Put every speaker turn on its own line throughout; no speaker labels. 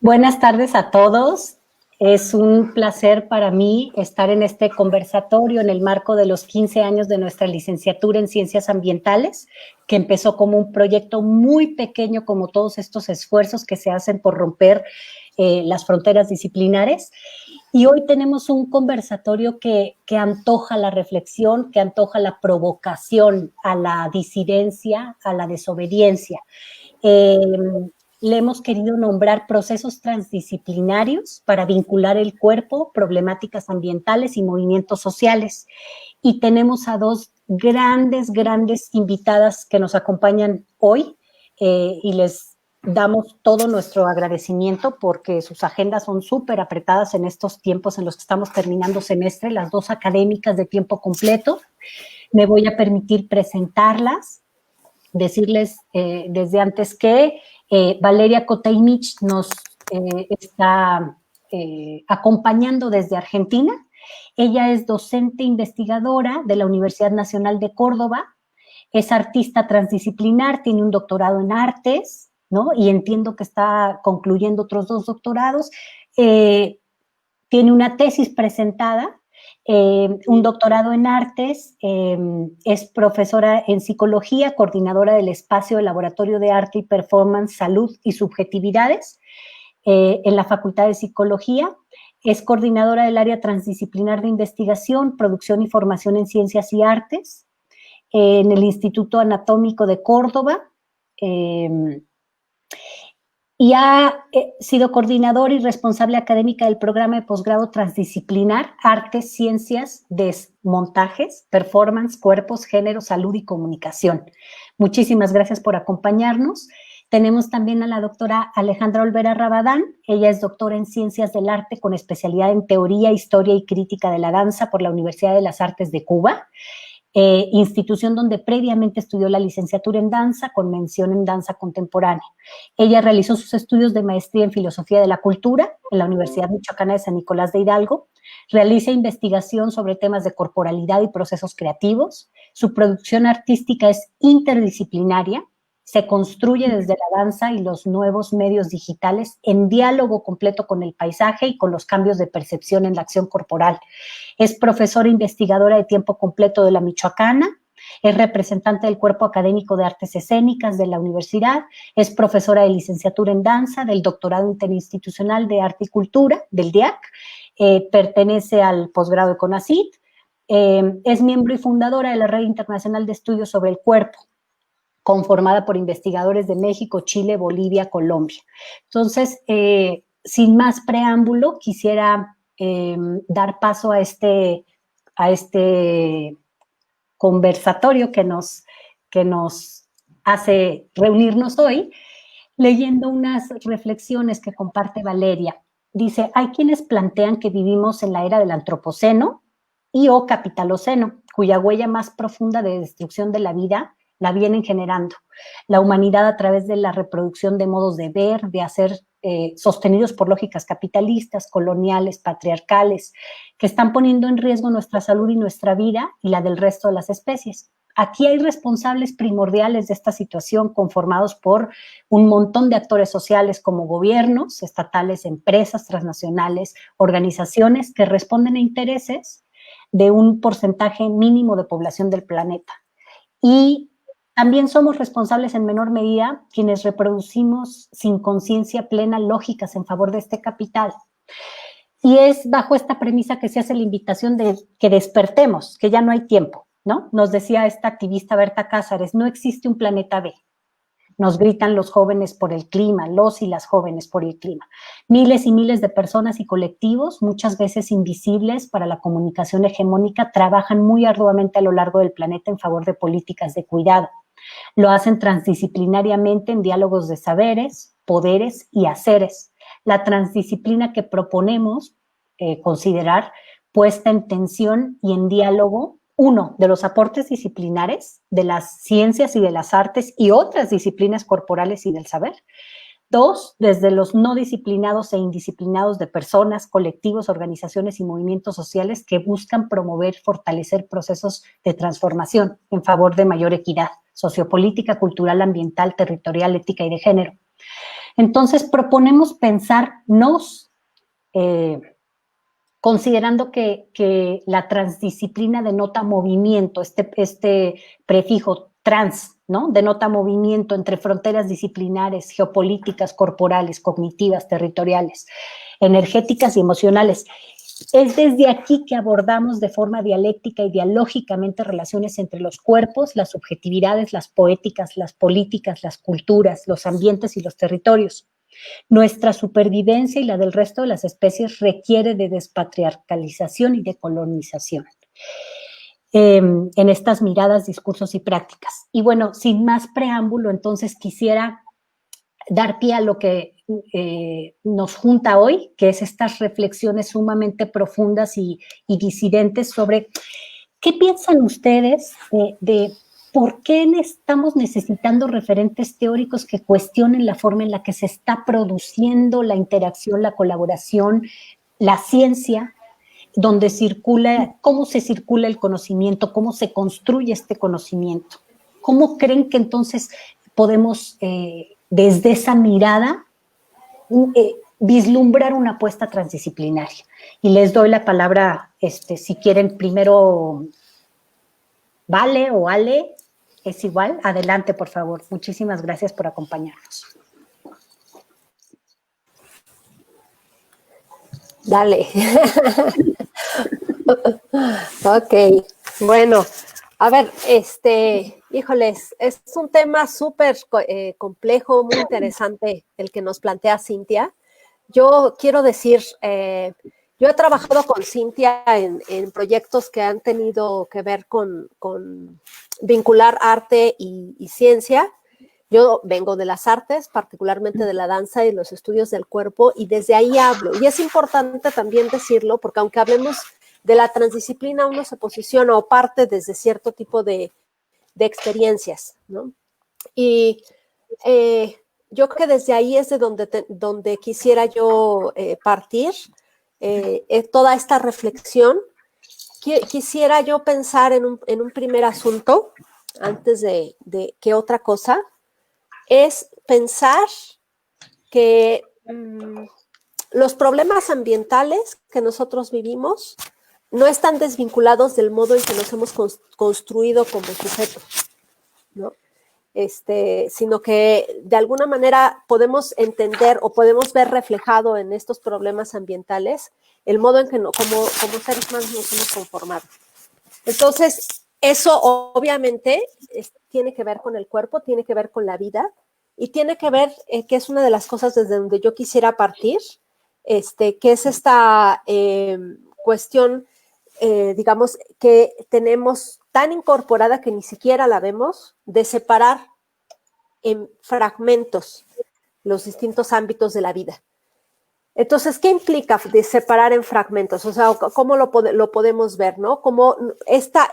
Buenas tardes a todos. Es un placer para mí estar en este conversatorio en el marco de los 15 años de nuestra licenciatura en Ciencias Ambientales, que empezó como un proyecto muy pequeño, como todos estos esfuerzos que se hacen por romper las fronteras disciplinares. Y hoy tenemos un conversatorio que antoja la reflexión, que antoja la provocación a la disidencia, a la desobediencia. Le hemos querido nombrar procesos transdisciplinarios para vincular el cuerpo, problemáticas ambientales y movimientos sociales. Y tenemos a dos grandes invitadas que nos acompañan hoy y les damos todo nuestro agradecimiento porque sus agendas son súper apretadas en estos tiempos en los que estamos terminando semestre, las dos académicas de tiempo completo. Me voy a permitir presentarlas, decirles desde antes que Valeria Koteimich nos está acompañando desde Argentina. Ella es docente investigadora de la Universidad Nacional de Córdoba, es artista transdisciplinar, tiene un doctorado en artes, ¿no? Y entiendo que está concluyendo otros 2 doctorados. Tiene una tesis presentada, un doctorado en artes, es profesora en psicología, coordinadora del espacio de laboratorio de arte y performance, salud y subjetividades en la Facultad de Psicología, es coordinadora del área transdisciplinar de investigación, producción y formación en ciencias y artes, en el Instituto Anatómico de Córdoba, y ha sido coordinadora y responsable académica del programa de posgrado transdisciplinar, artes, ciencias, montajes, performance, cuerpos, género, salud y comunicación. Muchísimas gracias por acompañarnos. Tenemos también a la doctora Alejandra Olvera Rabadán. Ella es doctora en Ciencias del Arte con especialidad en Teoría, Historia y Crítica de la Danza por la Universidad de las Artes de Cuba. Institución donde previamente estudió la licenciatura en danza con mención en danza contemporánea. Ella realizó sus estudios de maestría en filosofía de la cultura en la Universidad Michoacana de San Nicolás de Hidalgo, realiza investigación sobre temas de corporalidad y procesos creativos, su producción artística es interdisciplinaria, se construye desde la danza y los nuevos medios digitales en diálogo completo con el paisaje y con los cambios de percepción en la acción corporal. Es profesora investigadora de tiempo completo de la Michoacana, es representante del Cuerpo Académico de Artes Escénicas de la universidad, es profesora de licenciatura en danza, del Doctorado Interinstitucional de Arte y Cultura, del DIAC, pertenece al posgrado de CONACYT, es miembro y fundadora de la Red Internacional de Estudios sobre el Cuerpo, conformada por investigadores de México, Chile, Bolivia, Colombia. Entonces, sin más preámbulo, quisiera dar paso a este conversatorio que nos hace reunirnos hoy, leyendo unas reflexiones que comparte Valeria. Dice, hay quienes plantean que vivimos en la era del antropoceno y o capitaloceno, cuya huella más profunda de destrucción de la vida la vienen generando. La humanidad a través de la reproducción de modos de ver, de hacer, sostenidos por lógicas capitalistas, coloniales, patriarcales, que están poniendo en riesgo nuestra salud y nuestra vida y la del resto de las especies. Aquí hay responsables primordiales de esta situación conformados por un montón de actores sociales como gobiernos, estatales, empresas transnacionales, organizaciones que responden a intereses de un porcentaje mínimo de población del planeta. Y también somos responsables en menor medida quienes reproducimos sin conciencia plena lógicas en favor de este capital. Y es bajo esta premisa que se hace la invitación de que despertemos, que ya no hay tiempo, ¿no? Nos decía esta activista Berta Cázares, no existe un planeta B. Nos gritan los jóvenes por el clima, los y las jóvenes por el clima. Miles y miles de personas y colectivos, muchas veces invisibles para la comunicación hegemónica, trabajan muy arduamente a lo largo del planeta en favor de políticas de cuidado. Lo hacen transdisciplinariamente en diálogos de saberes, poderes y haceres. La transdisciplina que proponemos considerar puesta en tensión y en diálogo, uno, de los aportes disciplinares, de las ciencias y de las artes y otras disciplinas corporales y del saber. Dos, desde los no disciplinados e indisciplinados de personas, colectivos, organizaciones y movimientos sociales que buscan promover, fortalecer procesos de transformación en favor de mayor equidad sociopolítica, cultural, ambiental, territorial, ética y de género. Entonces proponemos pensarnos, considerando que la transdisciplina denota movimiento, este prefijo trans, ¿no? Denota movimiento entre fronteras disciplinares, geopolíticas, corporales, cognitivas, territoriales, energéticas y emocionales. Es desde aquí que abordamos de forma dialéctica y dialógicamente relaciones entre los cuerpos, las subjetividades, las poéticas, las políticas, las culturas, los ambientes y los territorios. Nuestra supervivencia y la del resto de las especies requiere de despatriarcalización y de colonización en estas miradas, discursos y prácticas. Y bueno, sin más preámbulo, entonces quisiera dar pie a lo que nos junta hoy, que es estas reflexiones sumamente profundas y disidentes sobre qué piensan ustedes de por qué estamos necesitando referentes teóricos que cuestionen la forma en la que se está produciendo la interacción, la colaboración, la ciencia, donde circula, cómo se circula el conocimiento, cómo se construye este conocimiento. ¿Cómo creen que entonces podemos, desde esa mirada, vislumbrar una apuesta transdisciplinaria? Y les doy la palabra, si quieren, primero Vale o Ale, es igual. Adelante, por favor. Muchísimas gracias por acompañarnos.
Dale. Ok, bueno, a ver, híjoles, es un tema súper complejo, muy interesante el que nos plantea Cintia. Yo quiero decir, yo he trabajado con Cintia en proyectos que han tenido que ver con vincular arte y ciencia. Yo vengo de las artes, particularmente de la danza y los estudios del cuerpo, y desde ahí hablo. Y es importante también decirlo, porque aunque hablemos de la transdisciplina, uno se posiciona o parte desde cierto tipo de experiencias, ¿no? Y yo creo que desde ahí es de donde quisiera yo partir toda esta reflexión. Quisiera yo pensar en un primer asunto, antes de que otra cosa, es pensar que los problemas ambientales que nosotros vivimos no están desvinculados del modo en que nos hemos construido como sujetos, ¿no? Sino que de alguna manera podemos entender o podemos ver reflejado en estos problemas ambientales el modo en que como seres humanos nos hemos conformado. Entonces, eso obviamente tiene que ver con el cuerpo, tiene que ver con la vida y tiene que ver, que es una de las cosas desde donde yo quisiera partir, que es esta cuestión, digamos, que tenemos tan incorporada que ni siquiera la vemos, de separar en fragmentos los distintos ámbitos de la vida. Entonces, ¿qué implica de separar en fragmentos? O sea, ¿cómo lo podemos ver, no? Como esta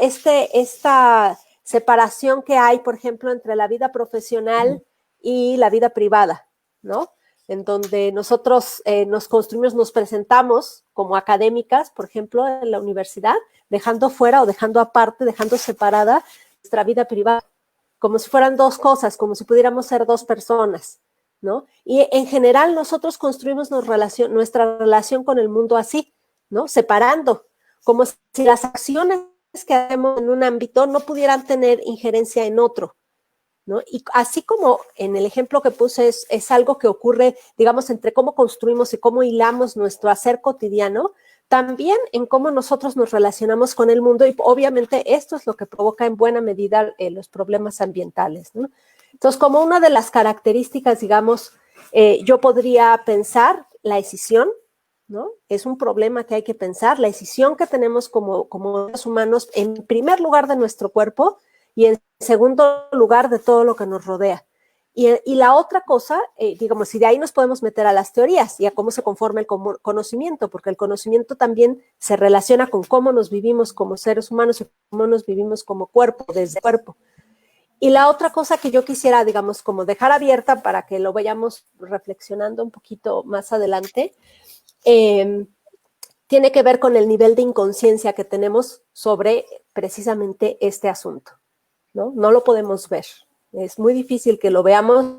separación que hay, por ejemplo, entre la vida profesional y la vida privada, ¿no? En donde nosotros nos construimos, nos presentamos como académicas, por ejemplo, en la universidad, dejando fuera o dejando aparte, dejando separada nuestra vida privada, como si fueran dos cosas, como si pudiéramos ser dos personas, ¿no? Y en general nosotros construimos nuestra relación con el mundo así, ¿no? Separando, como si las acciones que hacemos en un ámbito no pudieran tener injerencia en otro, ¿no? Y así como en el ejemplo que puse es algo que ocurre, digamos, entre cómo construimos y cómo hilamos nuestro hacer cotidiano, también en cómo nosotros nos relacionamos con el mundo y obviamente esto es lo que provoca en buena medida los problemas ambientales, ¿no? Entonces, como una de las características, digamos, yo podría pensar la escisión, ¿no? Es un problema que hay que pensar, la escisión que tenemos como seres humanos, en primer lugar de nuestro cuerpo y en segundo lugar de todo lo que nos rodea. Y la otra cosa, digamos, si de ahí nos podemos meter a las teorías y a cómo se conforma el conocimiento, porque el conocimiento también se relaciona con cómo nos vivimos como seres humanos y cómo nos vivimos como cuerpo, desde el cuerpo. Y la otra cosa que yo quisiera, digamos, como dejar abierta para que lo vayamos reflexionando un poquito más adelante, tiene que ver con el nivel de inconsciencia que tenemos sobre precisamente este asunto, ¿no? No lo podemos ver, Es muy difícil que lo veamos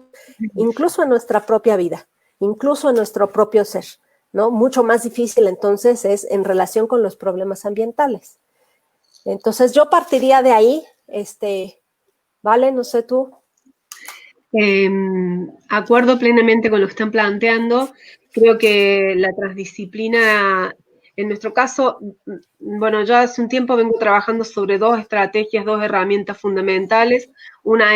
incluso en nuestra propia vida, incluso en nuestro propio ser, ¿no? Mucho más difícil entonces es en relación con los problemas ambientales. Entonces yo partiría de ahí, ¿vale? No sé tú.
Acuerdo plenamente con lo que están planteando. Creo que la transdisciplina, en nuestro caso, bueno, yo hace un tiempo vengo trabajando sobre dos estrategias, dos herramientas fundamentales. Una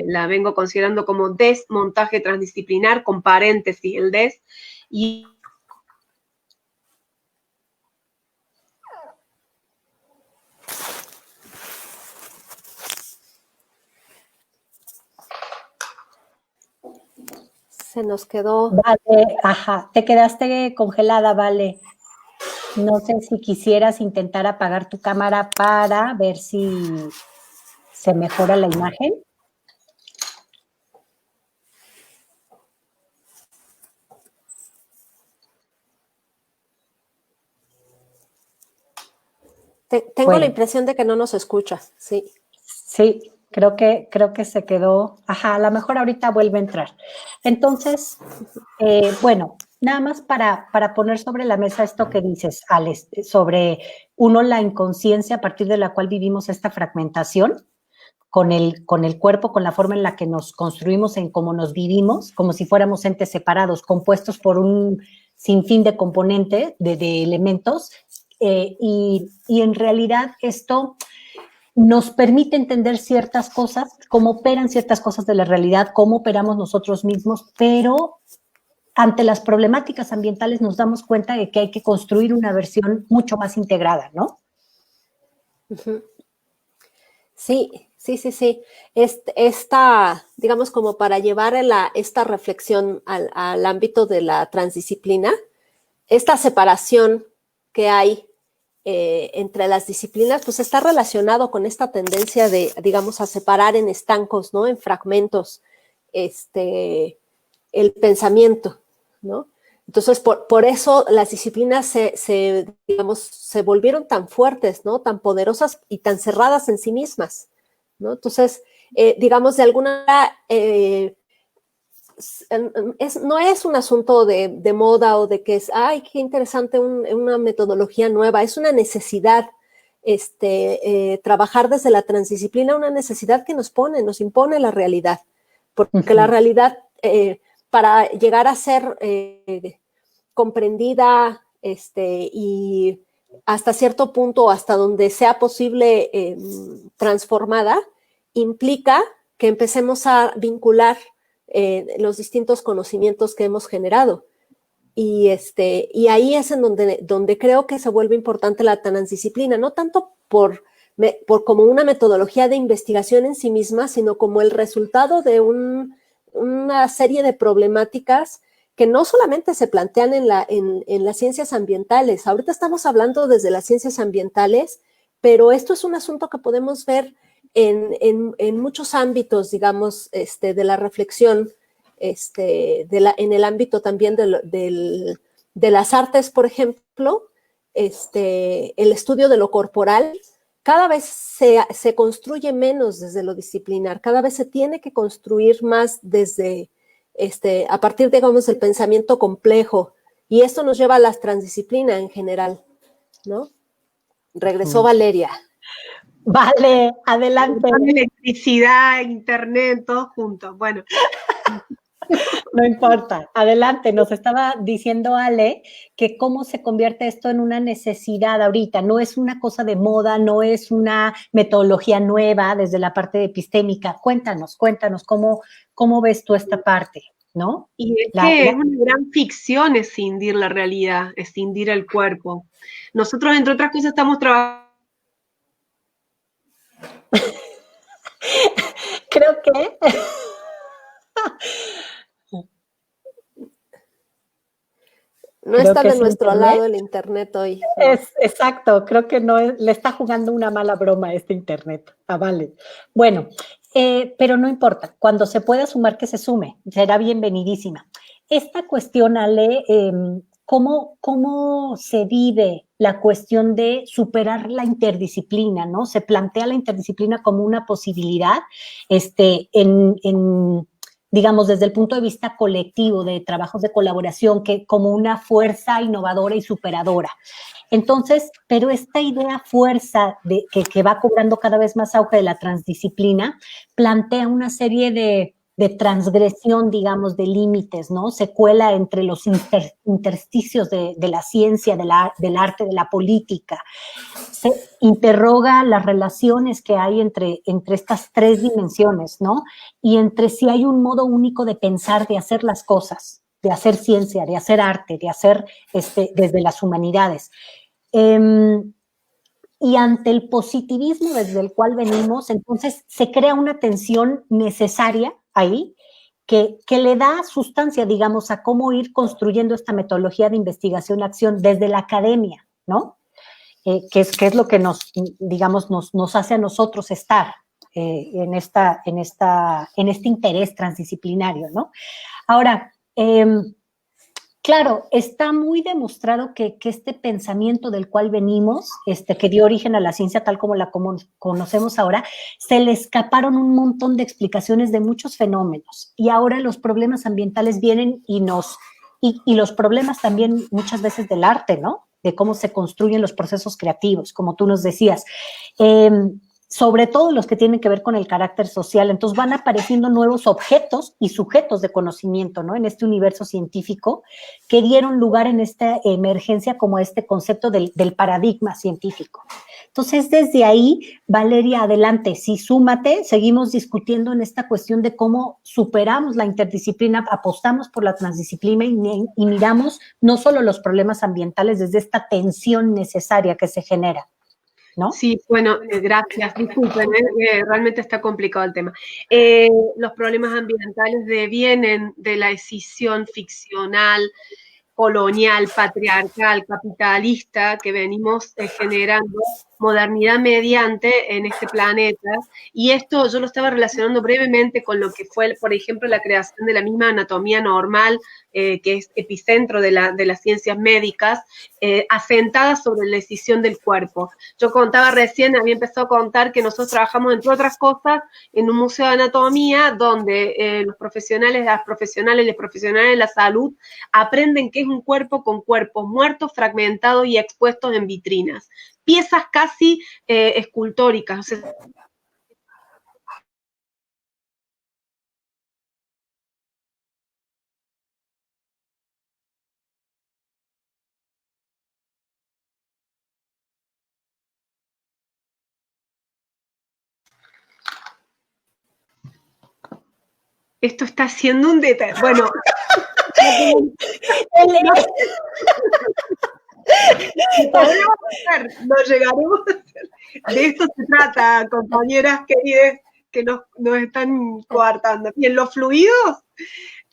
la vengo considerando como desmontaje transdisciplinar, con paréntesis el des, y
Se nos quedó.
Vale, ajá, te quedaste congelada, Vale. No sé si quisieras intentar apagar tu cámara para ver si se mejora la imagen.
Tengo la impresión de que no nos escucha, sí.
Sí, creo que se quedó. Ajá, a lo mejor ahorita vuelve a entrar. Entonces, bueno, nada más para poner sobre la mesa esto que dices, Alex, sobre uno, la inconsciencia a partir de la cual vivimos esta fragmentación con el cuerpo, con la forma en la que nos construimos, en cómo nos vivimos, como si fuéramos entes separados, compuestos por un sinfín de componentes, de elementos, y en realidad esto nos permite entender ciertas cosas, cómo operan ciertas cosas de la realidad, cómo operamos nosotros mismos, pero ante las problemáticas ambientales nos damos cuenta de que hay que construir una versión mucho más integrada, ¿no?
Sí, sí, sí, sí. Esta, digamos, como para llevar esta reflexión al ámbito de la transdisciplina, esta separación que hay entre las disciplinas, pues está relacionado con esta tendencia de, digamos, a separar en estancos, ¿no? En fragmentos, el pensamiento, ¿no? Entonces, por eso las disciplinas digamos, se volvieron tan fuertes, ¿no? Tan poderosas y tan cerradas en sí mismas, ¿no? Entonces, digamos, de alguna manera, no es un asunto de moda o de que es, ay, qué interesante una metodología nueva, es una necesidad, trabajar desde la transdisciplina, una necesidad que nos impone la realidad, porque la realidad, para llegar a ser comprendida y hasta cierto punto, hasta donde sea posible transformada, implica que empecemos a vincular los distintos conocimientos que hemos generado. Y ahí es en donde creo que se vuelve importante la transdisciplina, no tanto por como una metodología de investigación en sí misma, sino como el resultado de una serie de problemáticas que no solamente se plantean en las ciencias ambientales. Ahorita estamos hablando desde las ciencias ambientales, pero esto es un asunto que podemos ver en muchos ámbitos, digamos, de la reflexión, en el ámbito también de las artes, por ejemplo, el estudio de lo corporal. Cada vez se construye menos desde lo disciplinar, cada vez se tiene que construir más desde, a partir, digamos, del pensamiento complejo, y esto nos lleva a la transdisciplina en general, ¿no? Regresó Valeria.
Vale, adelante.
Electricidad, internet, todo juntos. Bueno.
No importa, adelante. Nos estaba diciendo Ale que cómo se convierte esto en una necesidad ahorita. No es una cosa de moda, no es una metodología nueva desde la parte epistémica. Cuéntanos cómo ves tú esta parte, ¿no?
Y es que es una gran ficción escindir la realidad, escindir el cuerpo. Nosotros, entre otras cosas, estamos trabajando.
Creo que
no está de nuestro lado el internet hoy.
Exacto, creo que no le está jugando una mala broma a este internet. Vale. Bueno, pero no importa. Cuando se pueda sumar, que se sume. Será bienvenidísima. Esta cuestión, Ale, cómo se vive la cuestión de superar la interdisciplina, ¿no? Se plantea la interdisciplina como una posibilidad, digamos, desde el punto de vista colectivo, de trabajos de colaboración, que como una fuerza innovadora y superadora. Entonces, pero esta idea fuerza que va cobrando cada vez más auge de la transdisciplina, plantea una serie de transgresión, digamos, de límites, ¿no? Se cuela entre los intersticios de la ciencia, del arte, de la política. Se interroga las relaciones que hay entre estas tres dimensiones, ¿no? Y entre si hay un modo único de pensar, de hacer las cosas, de hacer ciencia, de hacer arte, de hacer desde las humanidades. Y ante el positivismo desde el cual venimos, entonces se crea una tensión necesaria ahí que le da sustancia, digamos, a cómo ir construyendo esta metodología de investigación-acción desde la academia, ¿no? Que es lo que nos hace a nosotros estar en este interés transdisciplinario, ¿no? Ahora, claro, está muy demostrado que este pensamiento del cual venimos, que dio origen a la ciencia tal como la conocemos ahora, se le escaparon un montón de explicaciones de muchos fenómenos. Y ahora los problemas ambientales vienen y los problemas también muchas veces del arte, ¿no? De cómo se construyen los procesos creativos, como tú nos decías. Sobre todo los que tienen que ver con el carácter social. Entonces van apareciendo nuevos objetos y sujetos de conocimiento, ¿no? En este universo científico que dieron lugar en esta emergencia como este concepto del paradigma científico. Entonces, desde ahí, Valeria, adelante, sí, súmate, seguimos discutiendo en esta cuestión de cómo superamos la interdisciplina, apostamos por la transdisciplina y miramos no solo los problemas ambientales desde esta tensión necesaria que se genera, ¿no?
Sí, bueno, gracias. Disculpen, realmente está complicado el tema. Los problemas ambientales devienen de la escisión ficcional, colonial, patriarcal, capitalista que venimos generando modernidad mediante en este planeta. Y esto yo lo estaba relacionando brevemente con lo que fue, por ejemplo, la creación de la misma anatomía normal, que es epicentro de las ciencias médicas, asentada sobre la decisión del cuerpo. Yo contaba recién, había empezado a contar que nosotros trabajamos, entre otras cosas, en un museo de anatomía donde los profesionales de la salud aprenden qué es un cuerpo con cuerpos muertos, fragmentados y expuestos en vitrinas. Piezas casi escultóricas. O sea, esto está siendo un detalle. Bueno. Lo llegaremos a hacer. De esto se trata, compañeras queridas que nos están coartando. Y en los fluidos,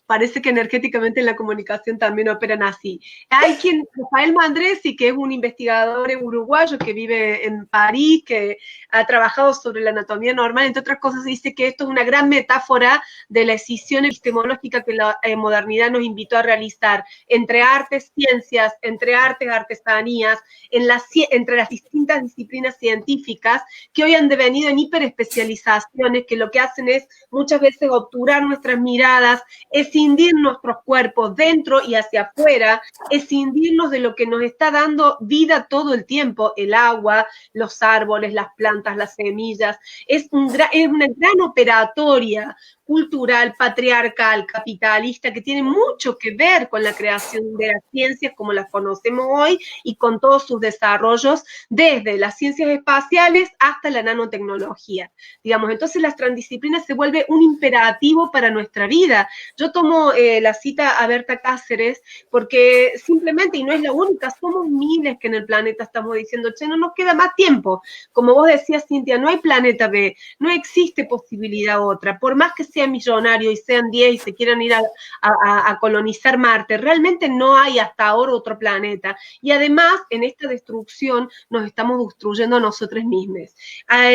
parece que energéticamente en la comunicación también operan así. Hay Rafael Mandresi, que es un investigador uruguayo que vive en París, que ha trabajado sobre la anatomía normal, entre otras cosas dice que esto es una gran metáfora de la escisión epistemológica que la modernidad nos invitó a realizar entre artes, ciencias, entre artes, artesanías, entre las distintas disciplinas científicas que hoy han devenido en hiperespecializaciones que lo que hacen es muchas veces obturar nuestras miradas, escindir nuestros cuerpos dentro y hacia afuera, escindirnos de lo que nos está dando vida todo el tiempo, el agua, los árboles, las plantas, las semillas. Es una gran operatoria cultural, patriarcal, capitalista, que tiene mucho que ver con la creación de las ciencias como las conocemos hoy y con todos sus desarrollos, desde las ciencias espaciales hasta la nanotecnología. Digamos, entonces las transdisciplinas se vuelve un imperativo para nuestra vida. Yo tomo la cita a Berta Cáceres porque simplemente, y no es la única, somos miles que en el planeta estamos diciendo, che, no nos queda más tiempo. Como vos decías, Cintia, no hay planeta B, no existe posibilidad otra, por más que sea millonario y sean 10 y se quieran ir a colonizar Marte, realmente no hay hasta ahora otro planeta. Y además, en esta destrucción nos estamos destruyendo a nosotros mismos.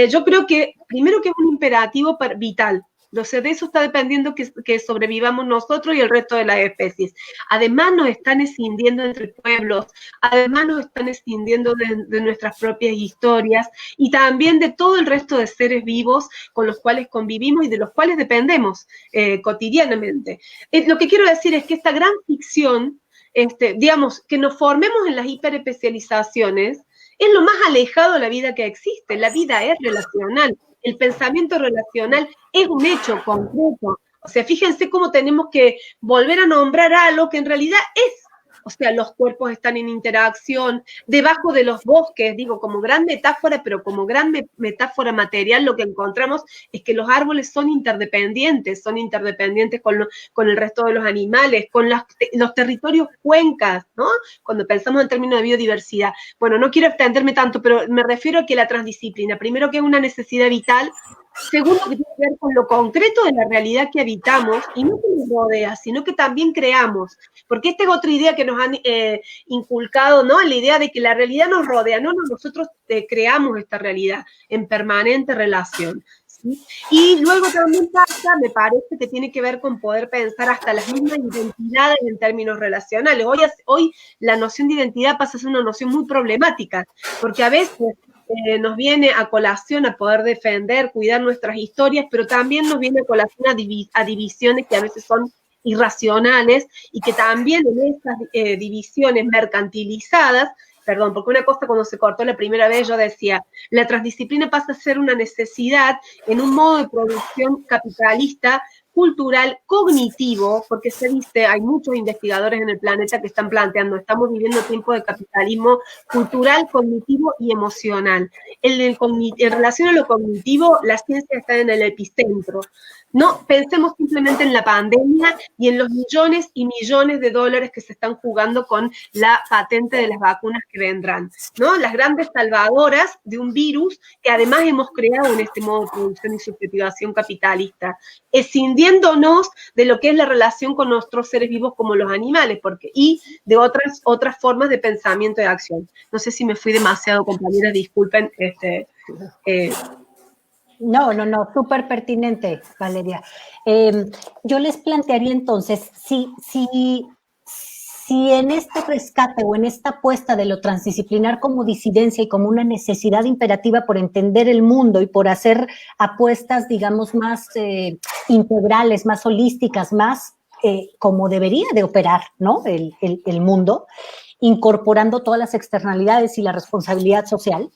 Yo creo que, primero que es un imperativo vital, Entonces, de eso está dependiendo que sobrevivamos nosotros y el resto de las especies. Además, nos están escindiendo entre pueblos, además nos están escindiendo de nuestras propias historias y también de todo el resto de seres vivos con los cuales convivimos y de los cuales dependemos cotidianamente. Lo que quiero decir es que esta gran ficción, digamos, que nos formemos en las hiperespecializaciones, es lo más alejado de la vida que existe. La vida es relacional. El pensamiento relacional es un hecho concreto. O sea, fíjense cómo tenemos que volver a nombrar algo que en realidad es. O sea, los cuerpos están en interacción, debajo de los bosques, digo, como gran metáfora, pero como gran metáfora material, lo que encontramos es que los árboles son interdependientes con el resto de los animales, con los territorios cuencas, ¿no? Cuando pensamos en términos de biodiversidad. Bueno, no quiero extenderme tanto, pero me refiero a que la transdisciplina, primero que es una necesidad vital, segundo, que tiene que ver con lo concreto de la realidad que habitamos, y no que nos rodea, sino que también creamos. Porque esta es otra idea que nos han inculcado, ¿no? La idea de que la realidad nos rodea. No, nosotros creamos esta realidad en permanente relación. ¿Sí? Y luego también pasa, me parece que tiene que ver con poder pensar hasta las mismas identidades en términos relacionales. Hoy la noción de identidad pasa a ser una noción muy problemática, porque a veces nos viene a colación a poder defender, cuidar nuestras historias, pero también nos viene a colación a divisiones que a veces son irracionales y que también en esas divisiones mercantilizadas, perdón, porque una cosa cuando se cortó la primera vez yo decía, la transdisciplina pasa a ser una necesidad en un modo de producción capitalista, cultural, cognitivo, porque se dice, hay muchos investigadores en el planeta que están planteando, estamos viviendo tiempos de capitalismo cultural, cognitivo y emocional. En relación a lo cognitivo, la ciencia está en el epicentro. No pensemos simplemente en la pandemia y en los millones y millones de dólares que se están jugando con la patente de las vacunas que vendrán, ¿no? Las grandes salvadoras de un virus que además hemos creado en este modo de producción y subjetivación capitalista, escindiéndonos de lo que es la relación con nuestros seres vivos como los animales, y de otras formas de pensamiento y de acción. No sé si me fui demasiado, compañeras, disculpen.
No, súper pertinente, Valeria. Yo les plantearía entonces, si en este rescate o en esta apuesta de lo transdisciplinar como disidencia y como una necesidad imperativa por entender el mundo y por hacer apuestas, digamos, más integrales, más holísticas, más como debería de operar, ¿no? El mundo, incorporando todas las externalidades y la responsabilidad social,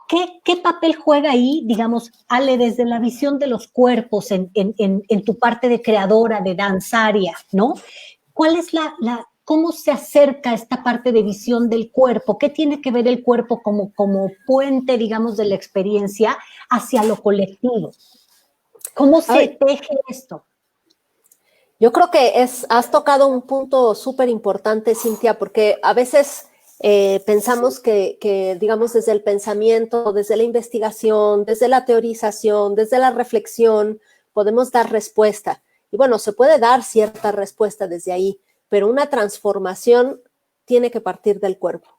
¿Qué papel juega ahí, digamos, Ale, desde la visión de los cuerpos en tu parte de creadora, de danzaria, ¿no? ¿Cuál es cómo se acerca esta parte de visión del cuerpo? ¿Qué tiene que ver el cuerpo como puente, digamos, de la experiencia hacia lo colectivo? ¿Cómo se teje esto?
Yo creo que has tocado un punto súper importante, Cintia, porque a veces pensamos que, digamos, desde el pensamiento, desde la investigación, desde la teorización, desde la reflexión, podemos dar respuesta. Y bueno, se puede dar cierta respuesta desde ahí, pero una transformación tiene que partir del cuerpo.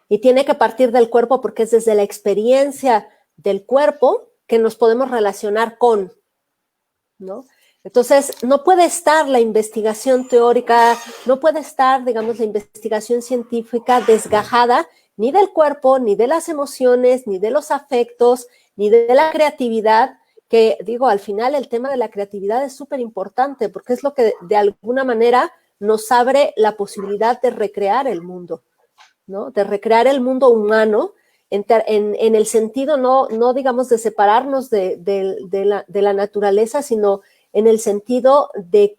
Y tiene que partir del cuerpo porque es desde la experiencia del cuerpo que nos podemos relacionar con, ¿no? Entonces, no puede estar la investigación teórica, no puede estar, digamos, la investigación científica desgajada ni del cuerpo, ni de las emociones, ni de los afectos, ni de la creatividad, que digo, al final el tema de la creatividad es súper importante porque es lo que de alguna manera nos abre la posibilidad de recrear el mundo, ¿no? De recrear el mundo humano en el sentido no digamos, de separarnos de la naturaleza, sino en el sentido de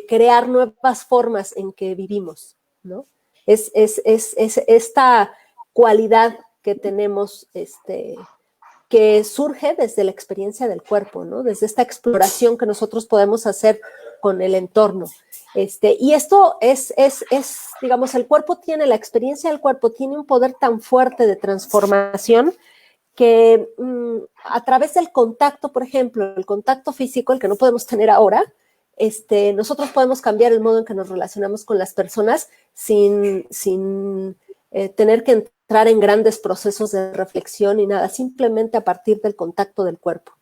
crear nuevas formas en que vivimos, ¿no? Es esta cualidad que tenemos, que surge desde la experiencia del cuerpo, ¿no? Desde esta exploración que nosotros podemos hacer con el entorno. Y esto es, digamos, la experiencia del cuerpo tiene un poder tan fuerte de transformación que a través del contacto, por ejemplo, el contacto físico, el que no podemos tener ahora, nosotros podemos cambiar el modo en que nos relacionamos con las personas sin tener que entrar en grandes procesos de reflexión y nada, simplemente a partir del contacto del cuerpo.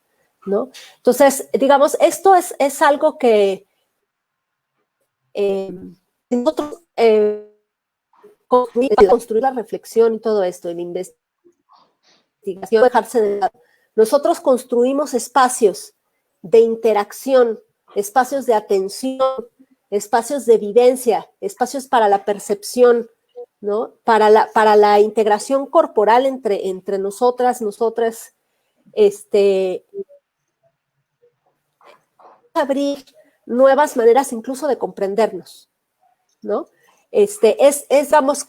¿no? Entonces, digamos, esto es algo que nosotros construir la reflexión y todo esto, en investigación, dejarse de lado. Nosotros construimos espacios de interacción, espacios de atención, espacios de vivencia, espacios para la percepción, ¿no? Para la integración corporal entre nosotras, abrir nuevas maneras incluso de comprendernos, ¿no? Vamos,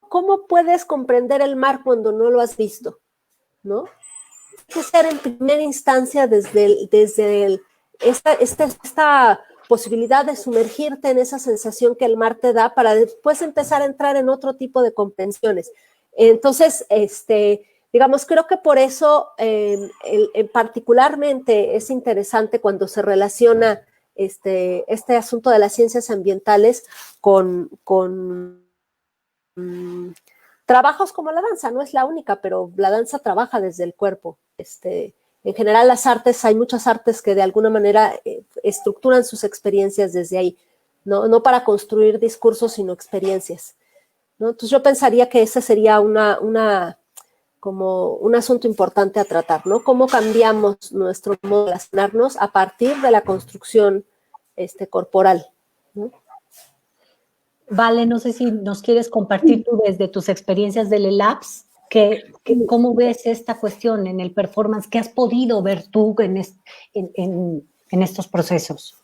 ¿cómo puedes comprender el mar cuando no lo has visto? ¿No? Hay que ser en primera instancia desde esta posibilidad de sumergirte en esa sensación que el mar te da para después empezar a entrar en otro tipo de comprensiones. Entonces, digamos, creo que por eso particularmente es interesante cuando se relaciona este asunto de las ciencias ambientales con trabajos como la danza. No es la única, pero la danza trabaja desde el cuerpo. En general, las artes, hay muchas artes que de alguna manera estructuran sus experiencias desde ahí, no para construir discursos, sino experiencias, ¿no? Entonces yo pensaría que ese sería como un asunto importante a tratar, ¿no? Cómo cambiamos nuestro modo de relacionarnos a partir de la construcción corporal, ¿no?
Vale, no sé si nos quieres compartir tú desde tus experiencias del ELAPS, ¿cómo ves esta cuestión en el performance? ¿Qué has podido ver tú en estos procesos?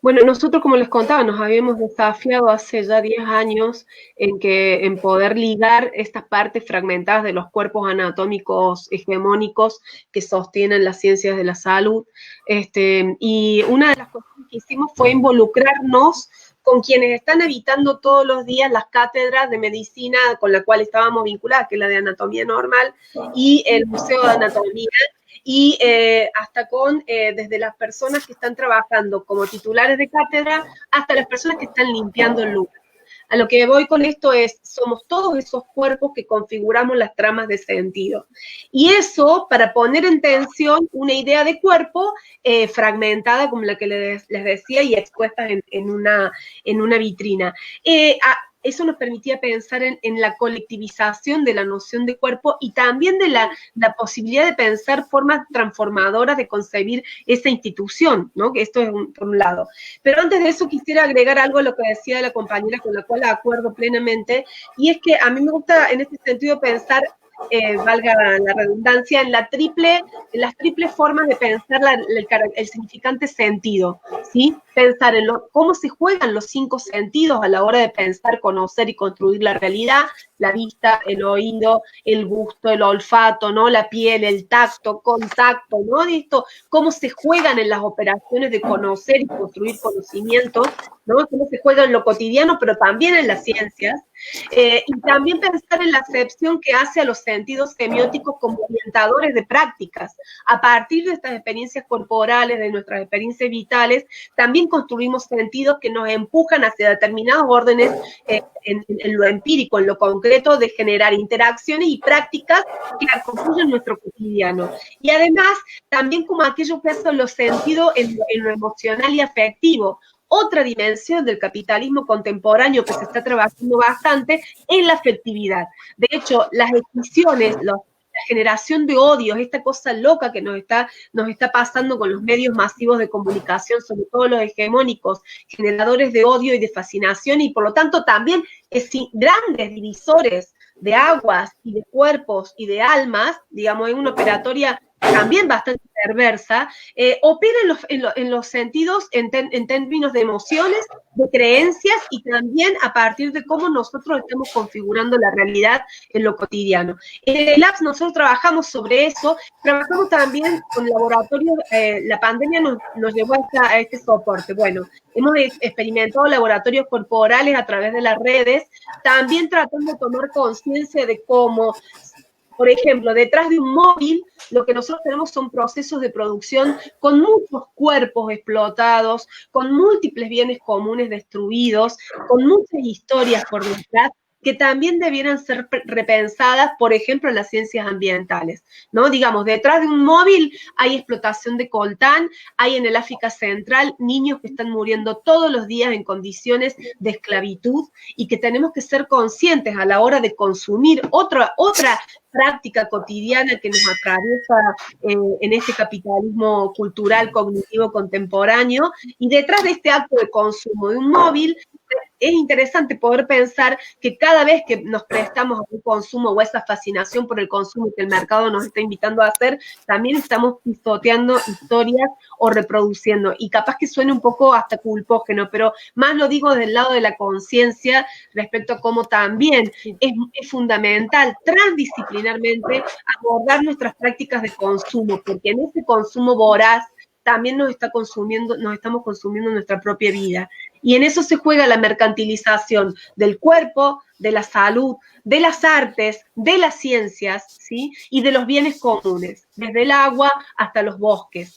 Bueno, nosotros, como les contaba, nos habíamos desafiado hace ya 10 años en poder ligar estas partes fragmentadas de los cuerpos anatómicos hegemónicos que sostienen las ciencias de la salud. Y una de las cosas que hicimos fue involucrarnos con quienes están habitando todos los días las cátedras de medicina con la cual estábamos vinculadas, que es la de anatomía normal, y el Museo de Anatomía, y hasta desde las personas que están trabajando como titulares de cátedra hasta las personas que están limpiando el lugar. A lo que voy con esto somos todos esos cuerpos que configuramos las tramas de sentido. Y eso para poner en tensión una idea de cuerpo fragmentada, como la que les decía, y expuesta en una vitrina. Eso nos permitía pensar en la colectivización de la noción de cuerpo y también de la posibilidad de pensar formas transformadoras de concebir esa institución, ¿no? Que esto es por un lado. Pero antes de eso quisiera agregar algo a lo que decía la compañera, con la cual acuerdo plenamente, y es que a mí me gusta en este sentido pensar, valga la redundancia, en las triples formas de pensar el significante sentido, ¿sí? Pensar en cómo se juegan los 5 sentidos a la hora de pensar, conocer y construir la realidad: la vista, el oído, el gusto, el olfato, ¿no? La piel, el tacto, contacto, ¿no? Esto, cómo se juegan en las operaciones de conocer y construir conocimiento, ¿no? Cómo se juega en lo cotidiano, pero también en las ciencias. Y también pensar en la acepción que hace a los sentidos semióticos como orientadores de prácticas. A partir de estas experiencias corporales, de nuestras experiencias vitales, también construimos sentidos que nos empujan hacia determinados órdenes en lo empírico, en lo concreto, de generar interacciones y prácticas que construyen nuestro cotidiano. Y además, también como aquello que hacen los sentidos en lo emocional y afectivo. Otra dimensión del capitalismo contemporáneo que se está trabajando bastante es la afectividad. De hecho, las escisiones, la generación de odios, esta cosa loca que nos está pasando con los medios masivos de comunicación, sobre todo los hegemónicos, generadores de odio y de fascinación, y por lo tanto también grandes divisores de aguas y de cuerpos y de almas, digamos, en una operatoria también bastante perversa, opera en los sentidos en términos de emociones, de creencias, y también a partir de cómo nosotros estamos configurando la realidad en lo cotidiano. En el Labs nosotros trabajamos sobre eso, trabajamos también con laboratorios. La pandemia nos llevó a este soporte. Bueno, hemos experimentado laboratorios corporales a través de las redes, también tratando de tomar conciencia de cómo, por ejemplo, detrás de un móvil, lo que nosotros tenemos son procesos de producción con muchos cuerpos explotados, con múltiples bienes comunes destruidos, con muchas historias por detrás, que también debieran ser repensadas, por ejemplo, en las ciencias ambientales, ¿no? Digamos, detrás de un móvil hay explotación de coltán, hay en el África Central niños que están muriendo todos los días en condiciones de esclavitud y que tenemos que ser conscientes a la hora de consumir otra práctica cotidiana que nos atraviesa en este capitalismo cultural cognitivo contemporáneo, y detrás de este acto de consumo de un móvil es interesante poder pensar que cada vez que nos prestamos a un consumo o esa fascinación por el consumo que el mercado nos está invitando a hacer, también estamos pisoteando historias o reproduciendo, y capaz que suene un poco hasta culpógeno, pero más lo digo del lado de la conciencia respecto a cómo también es fundamental transdisciplinarmente abordar nuestras prácticas de consumo, porque en ese consumo voraz también nos estamos consumiendo nuestra propia vida. Y en eso se juega la mercantilización del cuerpo, de la salud, de las artes, de las ciencias, ¿sí? Y de los bienes comunes, desde el agua hasta los bosques.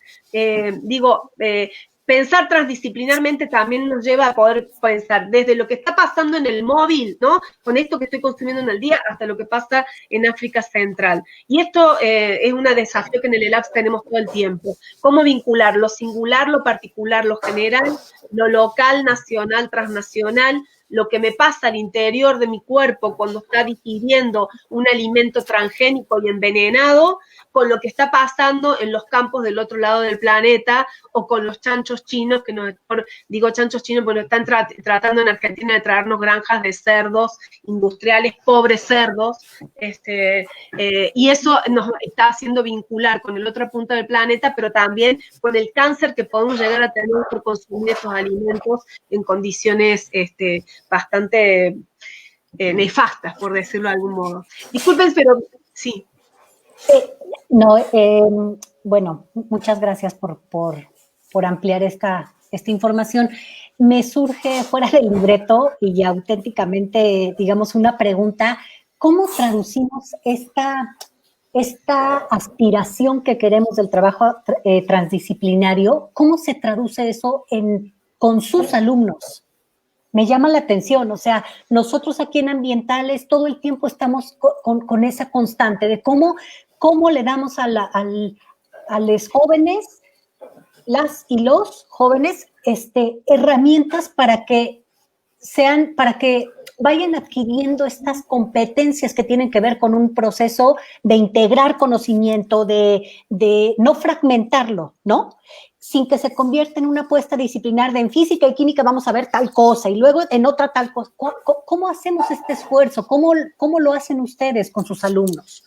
Pensar transdisciplinarmente también nos lleva a poder pensar desde lo que está pasando en el móvil, ¿no? Con esto que estoy consumiendo en el día, hasta lo que pasa en África Central. Y esto es un desafío que en el ELAPS tenemos todo el tiempo. ¿Cómo vincular lo singular, lo particular, lo general, lo local, nacional, transnacional, lo que me pasa al interior de mi cuerpo cuando está digiriendo un alimento transgénico y envenenado, con lo que está pasando en los campos del otro lado del planeta, o con los chanchos chinos, digo chanchos chinos porque están tratando en Argentina de traernos granjas de cerdos industriales, pobres cerdos, y eso nos está haciendo vincular con el otro punto del planeta, pero también con el cáncer que podemos llegar a tener por consumir esos alimentos en condiciones bastante nefastas, por decirlo de algún modo. Disculpen, pero sí.
Bueno, muchas gracias por ampliar esta información. Me surge fuera del libreto y auténticamente, digamos, una pregunta: ¿cómo traducimos esta aspiración que queremos del trabajo transdisciplinario? ¿Cómo se traduce eso con sus alumnos? Me llama la atención, o sea, nosotros aquí en Ambientales todo el tiempo estamos con esa constante de cómo le damos a los jóvenes, las y los jóvenes, herramientas para que vayan adquiriendo estas competencias que tienen que ver con un proceso de integrar conocimiento, de no fragmentarlo, ¿no? Sin que se convierta en una apuesta disciplinar de en física y química vamos a ver tal cosa y luego en otra tal cosa. ¿Cómo hacemos este esfuerzo? ¿Cómo lo hacen ustedes con sus alumnos?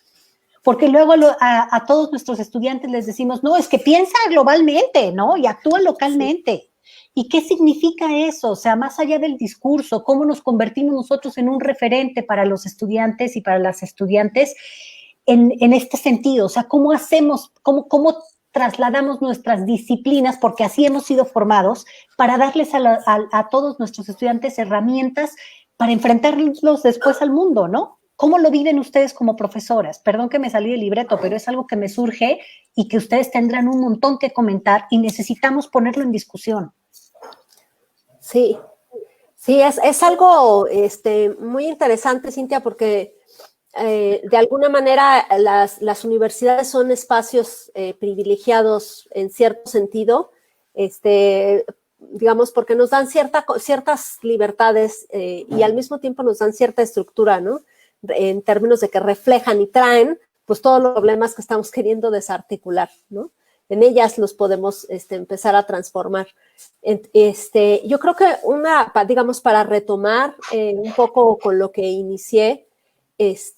Porque luego a todos nuestros estudiantes les decimos, no, es que piensa globalmente, ¿no? Y actúa localmente. ¿Y qué significa eso? O sea, más allá del discurso, ¿cómo nos convertimos nosotros en un referente para los estudiantes y para las estudiantes en este sentido? O sea, ¿cómo hacemos, cómo trasladamos nuestras disciplinas, porque así hemos sido formados, para darles a todos nuestros estudiantes herramientas para enfrentarlos después al mundo, ¿no? ¿Cómo lo viven ustedes como profesoras? Perdón que me salí del libreto, pero es algo que me surge y que ustedes tendrán un montón que comentar y necesitamos ponerlo en discusión.
Sí, es algo muy interesante, Cintia, porque de alguna manera las universidades son espacios privilegiados en cierto sentido, digamos, porque nos dan ciertas libertades y al mismo tiempo nos dan cierta estructura, ¿no? En términos de que reflejan y traen, pues, todos los problemas que estamos queriendo desarticular, ¿no? En ellas los podemos empezar a transformar. Yo creo que digamos, para retomar un poco con lo que inicié, es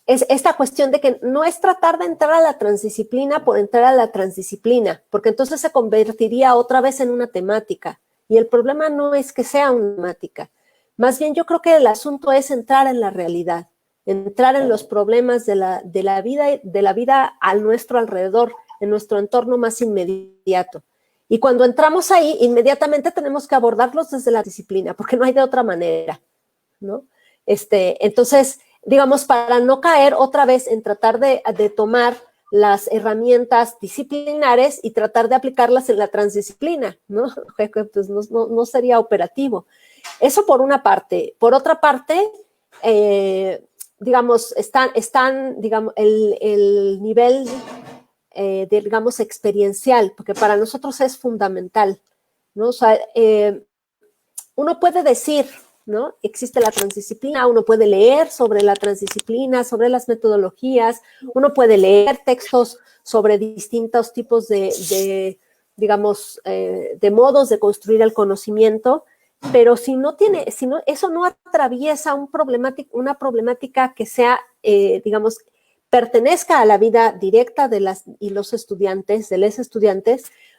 esta cuestión de que no es tratar de entrar a la transdisciplina por entrar a la transdisciplina, porque entonces se convertiría otra vez en una temática. Y el problema no es que sea una temática. Más bien yo creo que el asunto es entrar en la realidad, entrar en los problemas de la vida a nuestro alrededor, en nuestro entorno más inmediato. Y cuando entramos ahí, inmediatamente tenemos que abordarlos desde la disciplina, porque no hay de otra manera, ¿no? Entonces, digamos, para no caer otra vez en tratar de tomar las herramientas disciplinares y tratar de aplicarlas en la transdisciplina, ¿no? Pues no sería operativo. Eso por una parte. Por otra parte, digamos, digamos, el nivel, digamos, experiencial, porque para nosotros es fundamental, ¿no? O sea, uno puede decir, ¿no? Existe la transdisciplina, uno puede leer sobre la transdisciplina, sobre las metodologías, uno puede leer textos sobre distintos tipos digamos, de modos de construir el conocimiento, pero si eso no atraviesa una problemática que sea, digamos, pertenezca a la vida directa de los estudiantes,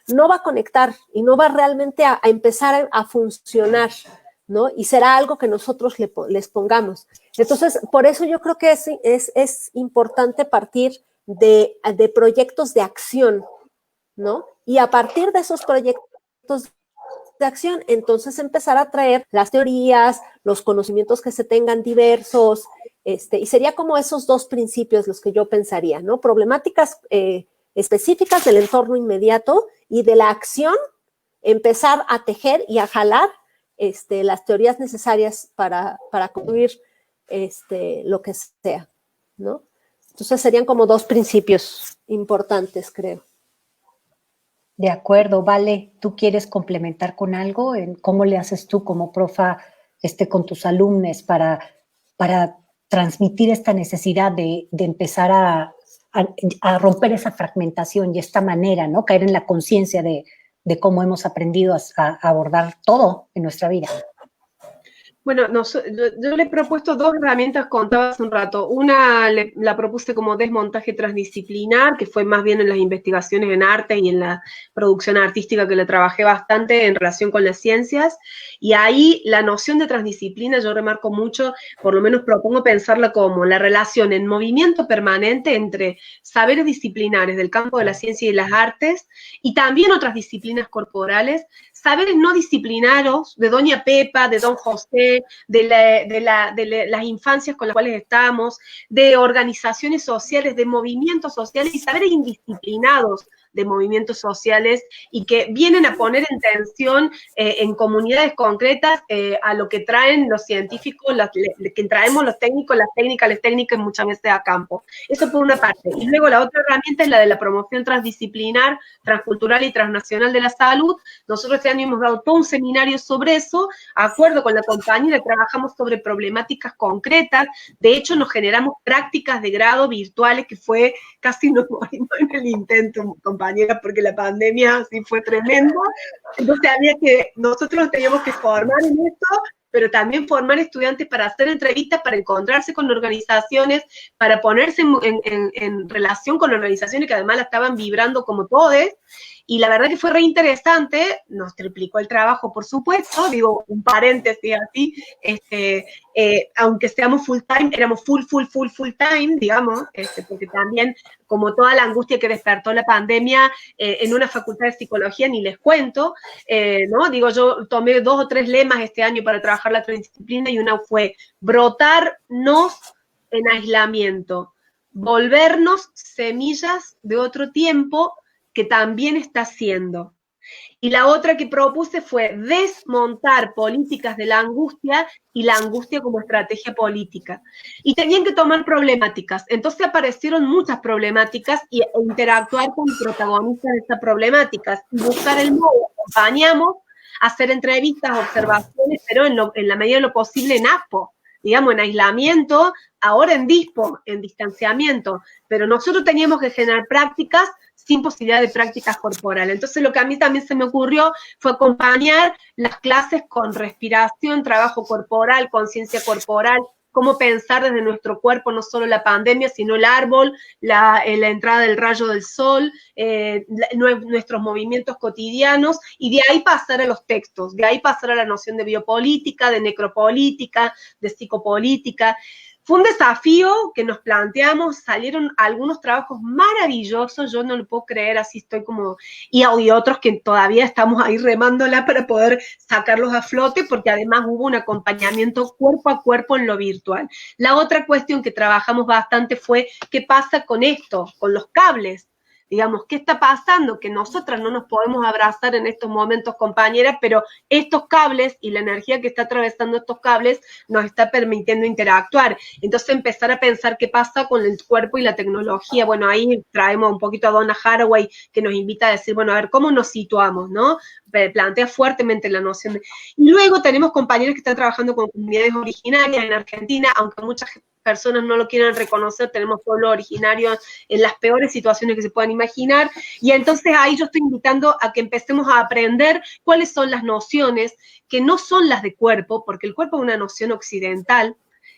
no va a conectar y no va realmente a empezar a funcionar, ¿no? Y será algo que nosotros les pongamos. Entonces, por eso yo creo que es importante partir de proyectos de acción, ¿no? Y a partir de esos proyectos de acción, entonces empezar a traer las teorías, los conocimientos que se tengan diversos, y sería como esos dos principios los que yo pensaría, ¿no? Problemáticas específicas del entorno inmediato y de la acción, empezar a tejer y a jalar las teorías necesarias para concluir lo que sea, ¿no? Entonces serían como dos principios importantes, creo.
De acuerdo, Vale, ¿tú quieres complementar con algo? ¿Cómo le haces tú como profa con tus alumnos para transmitir esta necesidad de empezar a romper esa fragmentación y esta manera, ¿no? Caer en la conciencia de cómo hemos aprendido a abordar todo en nuestra vida.
Bueno, yo le he propuesto dos herramientas, contaba hace un rato. Una la propuse como desmontaje transdisciplinar, que fue más bien en las investigaciones en arte y en la producción artística, que le trabajé bastante en relación con las ciencias. Y ahí la noción de transdisciplina yo remarco mucho, por lo menos propongo pensarla como la relación en movimiento permanente entre saberes disciplinares del campo de la ciencia y las artes y también otras disciplinas corporales, saberes no disciplinados de Doña Pepa, de Don José, de las infancias con las cuales estamos, de organizaciones sociales, de movimientos sociales y saberes indisciplinados de movimientos sociales y que vienen a poner en tensión en comunidades concretas a lo que traen los científicos, que traemos los técnicos, las técnicas muchas veces a campo. Eso por una parte. Y luego la otra herramienta es la de la promoción transdisciplinar, transcultural y transnacional de la salud. Nosotros este año hemos dado todo un seminario sobre eso, acuerdo con la compañera, trabajamos sobre problemáticas concretas. De hecho, nos generamos prácticas de grado virtuales, que fue casi nos morimos en el intento, compañeras, porque la pandemia sí fue tremenda. Entonces nosotros nos teníamos que formar en esto, pero también formar estudiantes para hacer entrevistas, para encontrarse con organizaciones, para ponerse en relación con organizaciones que además la estaban vibrando como todos. Y la verdad que fue re interesante, nos triplicó el trabajo, por supuesto, digo, un paréntesis así, aunque seamos full time, éramos full time, digamos, porque también, como toda la angustia que despertó la pandemia en una facultad de psicología, ni les cuento, ¿no? Digo, yo tomé 2 o 3 lemas este año para trabajar la transdisciplina y una fue brotarnos en aislamiento, volvernos semillas de otro tiempo que también está haciendo. Y la otra que propuse fue desmontar políticas de la angustia y la angustia como estrategia política. Y tenían que tomar problemáticas. Entonces aparecieron muchas problemáticas e interactuar con protagonistas de esas problemáticas y buscar el modo. Acompañamos, hacer entrevistas, observaciones, pero en la medida de lo posible en ASPO, digamos, en aislamiento, ahora en DISPO, en distanciamiento. Pero nosotros teníamos que generar prácticas sin posibilidad de prácticas corporales. Entonces, lo que a mí también se me ocurrió fue acompañar las clases con respiración, trabajo corporal, conciencia corporal, cómo pensar desde nuestro cuerpo, no solo la pandemia, sino el árbol, la entrada del rayo del sol, nuestros movimientos cotidianos, y de ahí pasar a los textos, de ahí pasar a la noción de biopolítica, de necropolítica, de psicopolítica. Fue un desafío que nos planteamos, salieron algunos trabajos maravillosos, yo no lo puedo creer, así estoy como, y otros que todavía estamos ahí remándola para poder sacarlos a flote, porque además hubo un acompañamiento cuerpo a cuerpo en lo virtual. La otra cuestión que trabajamos bastante fue, ¿qué pasa con esto, con los cables? Digamos, ¿qué está pasando? Que nosotras no nos podemos abrazar en estos momentos, compañeras, pero estos cables y la energía que está atravesando estos cables nos está permitiendo interactuar. Entonces empezar a pensar qué pasa con el cuerpo y la tecnología. Bueno, ahí traemos un poquito a Donna Haraway, que nos invita a decir, bueno, a ver, ¿cómo nos situamos, no? Plantea fuertemente la noción de... Y luego tenemos compañeros que están trabajando con comunidades originarias en Argentina, aunque muchas personas no lo quieran reconocer, tenemos pueblos originarios en las peores situaciones que se puedan imaginar, y entonces ahí yo estoy invitando a que empecemos a aprender cuáles son las nociones que no son las de cuerpo, porque el cuerpo es una noción occidental,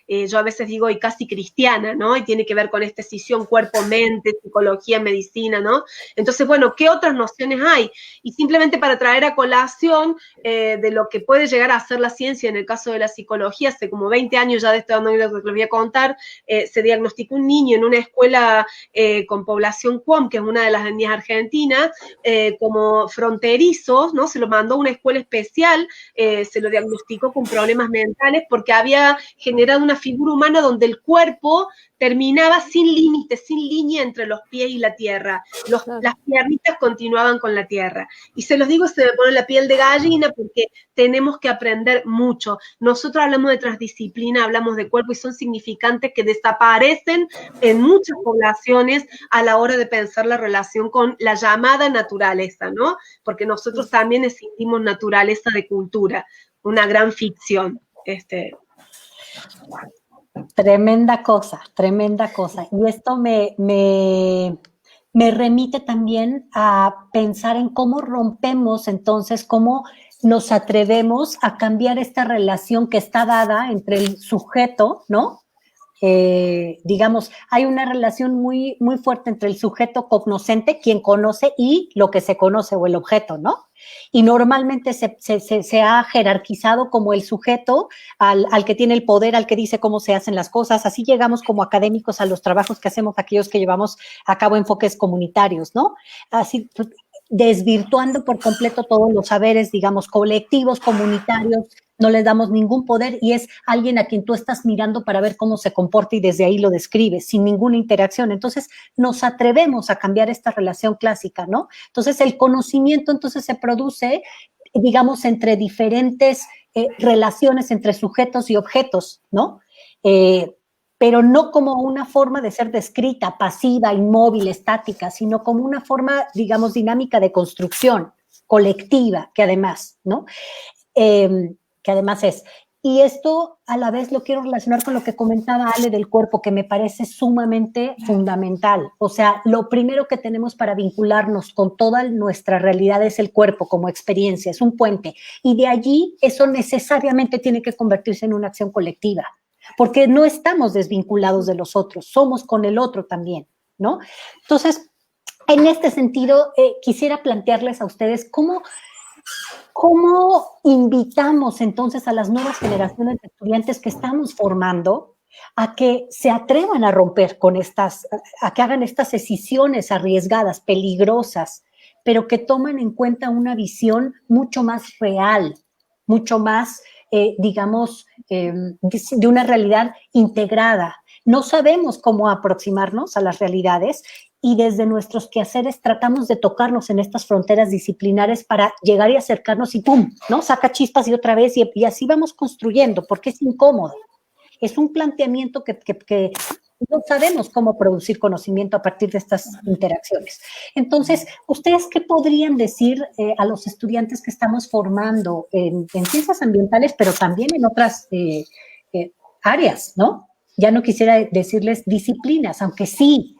yo a veces digo, y casi cristiana, ¿no? Y tiene que ver con esta escisión cuerpo-mente, psicología, medicina, ¿no? Entonces, bueno, ¿qué otras nociones hay? Y simplemente para traer a colación de lo que puede llegar a ser la ciencia en el caso de la psicología, hace como 20 años ya de esta anécdota que les voy a contar, se diagnosticó un niño en una escuela con población QOM, que es una de las etnias argentinas, como fronterizo, ¿no? Se lo mandó a una escuela especial, se lo diagnosticó con problemas mentales porque había generado una figura humana donde el cuerpo terminaba sin límites, sin línea entre los pies y la tierra. Las piernitas continuaban con la tierra. Y se los digo, se me pone la piel de gallina porque tenemos que aprender mucho. Nosotros hablamos de transdisciplina, hablamos de cuerpo y son significantes que desaparecen en muchas poblaciones a la hora de pensar la relación con la llamada naturaleza, ¿no? Porque nosotros también escindimos naturaleza de cultura, una gran ficción.
Tremenda cosa, tremenda cosa. Y esto me remite también a pensar en cómo rompemos entonces, cómo nos atrevemos a cambiar esta relación que está dada entre el sujeto, ¿no? Digamos, hay una relación muy, muy fuerte entre el sujeto cognoscente, quien conoce, y lo que se conoce o el objeto, ¿no? Y normalmente se ha jerarquizado como el sujeto al que tiene el poder, al que dice cómo se hacen las cosas. Así llegamos como académicos a los trabajos que hacemos aquellos que llevamos a cabo enfoques comunitarios, ¿no? Así, desvirtuando por completo todos los saberes, digamos, colectivos, comunitarios, no les damos ningún poder y es alguien a quien tú estás mirando para ver cómo se comporta y desde ahí lo describes, sin ninguna interacción. Entonces, nos atrevemos a cambiar esta relación clásica, ¿no? Entonces, el conocimiento entonces se produce, digamos, entre diferentes relaciones entre sujetos y objetos, ¿no? Pero no como una forma de ser descrita, pasiva, inmóvil, estática, sino como una forma, digamos, dinámica de construcción colectiva, que además, ¿no? Que además es. Y esto a la vez lo quiero relacionar con lo que comentaba Ale del cuerpo, que me parece sumamente fundamental. O sea, lo primero que tenemos para vincularnos con toda nuestra realidad es el cuerpo como experiencia, es un puente. Y de allí eso necesariamente tiene que convertirse en una acción colectiva, porque no estamos desvinculados de los otros, somos con el otro también, ¿no? Entonces, en este sentido, quisiera plantearles a ustedes ¿cómo invitamos entonces a las nuevas generaciones de estudiantes que estamos formando a que se atrevan a romper con a que hagan estas decisiones arriesgadas, peligrosas, pero que toman en cuenta una visión mucho más real, mucho más, digamos, de una realidad integrada? No sabemos cómo aproximarnos a las realidades y desde nuestros quehaceres tratamos de tocarnos en estas fronteras disciplinares para llegar y acercarnos y ¡pum!, ¿no? Saca chispas y otra vez y así vamos construyendo porque es incómodo. Es un planteamiento que no sabemos cómo producir conocimiento a partir de estas interacciones. Entonces, ¿ustedes qué podrían decir a los estudiantes que estamos formando en ciencias ambientales, pero también en otras áreas, ¿no? Ya no quisiera decirles disciplinas, aunque sí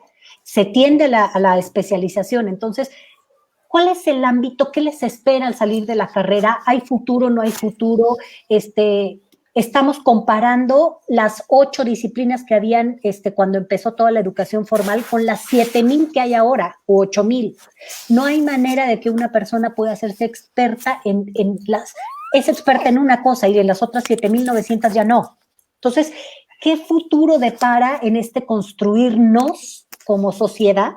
se tiende a la especialización. Entonces, ¿cuál es el ámbito? ¿Qué les espera al salir de la carrera? ¿Hay futuro, no hay futuro? Estamos comparando las 8 disciplinas que habían cuando empezó toda la educación formal con las 7,000 que hay ahora, o 8,000. No hay manera de que una persona pueda hacerse experta es experta en una cosa y en las otras 7,900 ya no. Entonces, ¿qué futuro depara en construirnos como sociedad?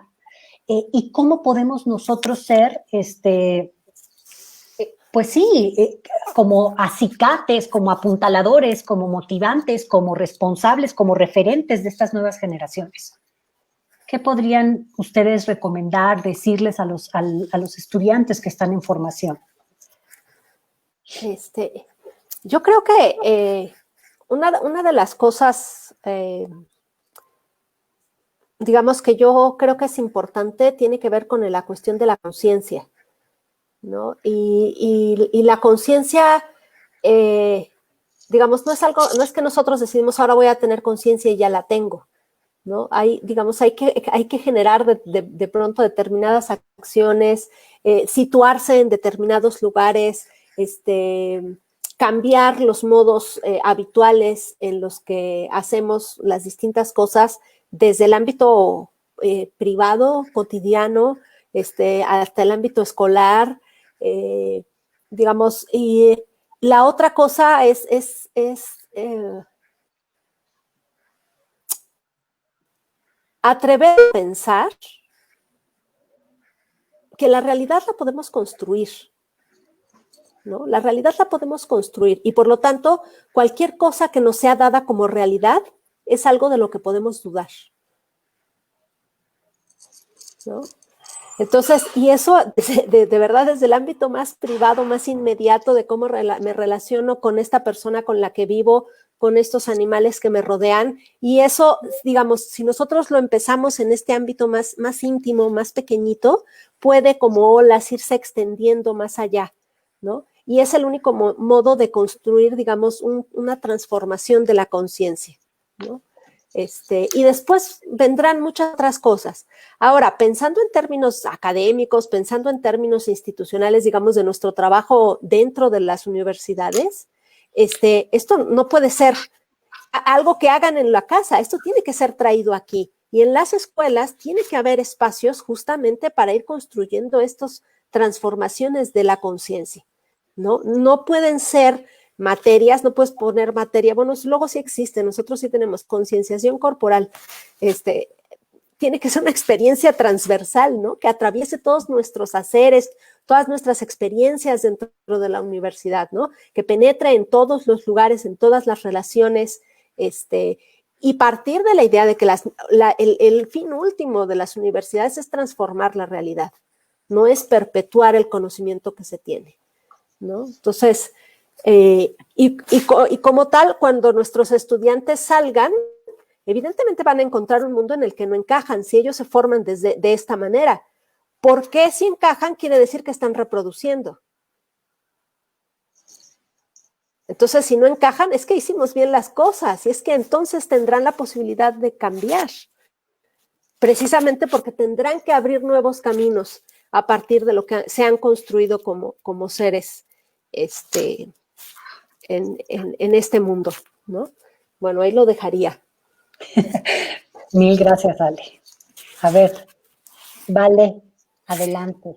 Y cómo podemos nosotros ser, pues sí, como acicates, como apuntaladores, como motivantes, como responsables, como referentes de estas nuevas generaciones. ¿qué podrían ustedes recomendar, decirles a los estudiantes que están en formación?
Yo creo que una de las cosas, digamos, que yo creo que es importante, tiene que ver con la cuestión de la conciencia, ¿no? Y la conciencia, digamos, no es que nosotros decidimos ahora voy a tener conciencia y ya la tengo, ¿no? Hay que generar de pronto determinadas acciones, situarse en determinados lugares, cambiar los modos habituales en los que hacemos las distintas cosas desde el ámbito privado, cotidiano, hasta el ámbito escolar, digamos, y la otra cosa es atrever a pensar que la realidad la podemos construir, ¿no? La realidad la podemos construir y por lo tanto cualquier cosa que nos sea dada como realidad es algo de lo que podemos dudar, ¿no? Entonces, y eso de verdad desde el ámbito más privado, más inmediato de cómo me relaciono con esta persona con la que vivo, con estos animales que me rodean, y eso, digamos, si nosotros lo empezamos en este ámbito más íntimo, más pequeñito, puede como olas irse extendiendo más allá, ¿no? Y es el único modo de construir, digamos, una transformación de la conciencia, ¿no? Y después vendrán muchas otras cosas. Ahora, pensando en términos académicos, pensando en términos institucionales, digamos, de nuestro trabajo dentro de las universidades, esto no puede ser algo que hagan en la casa, esto tiene que ser traído aquí. Y en las escuelas tiene que haber espacios justamente para ir construyendo estas transformaciones de la conciencia, ¿no? No pueden ser materias, no puedes poner materia, bueno, luego sí existe, nosotros sí tenemos concienciación corporal, tiene que ser una experiencia transversal, ¿no? Que atraviese todos nuestros haceres, todas nuestras experiencias dentro de la universidad, ¿no? Que penetre en todos los lugares, en todas las relaciones, y partir de la idea de que el fin último de las universidades es transformar la realidad, no es perpetuar el conocimiento que se tiene, ¿no? Entonces, y como tal, cuando nuestros estudiantes salgan, evidentemente van a encontrar un mundo en el que no encajan si ellos se forman de esta manera. ¿Por qué si encajan quiere decir que están reproduciendo? Entonces, si no encajan, es que hicimos bien las cosas y es que entonces tendrán la posibilidad de cambiar, precisamente porque tendrán que abrir nuevos caminos a partir de lo que se han construido como seres en este mundo, ¿no? Bueno, ahí lo dejaría.
Mil gracias, Ale. A ver, Vale, adelante.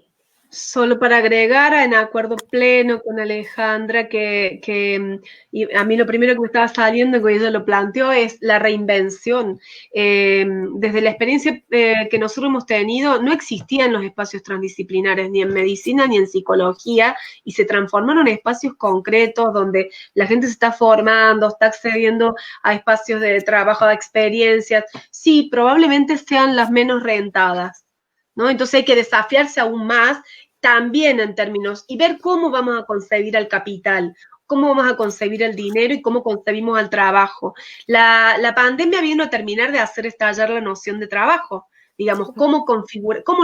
Solo para agregar, en acuerdo pleno con Alejandra, y a mí lo primero que me estaba saliendo, que ella lo planteó, es la reinvención. Desde la experiencia que nosotros hemos tenido, no existían los espacios transdisciplinares, ni en medicina ni en psicología, y se transformaron en espacios concretos donde la gente se está formando, está accediendo a espacios de trabajo, a experiencias. Sí, probablemente sean las menos rentadas, ¿no? Entonces hay que desafiarse aún más, también en términos, y ver cómo vamos a concebir al capital, cómo vamos a concebir el dinero y cómo concebimos al trabajo. La pandemia vino a terminar de hacer estallar la noción de trabajo. Digamos, cómo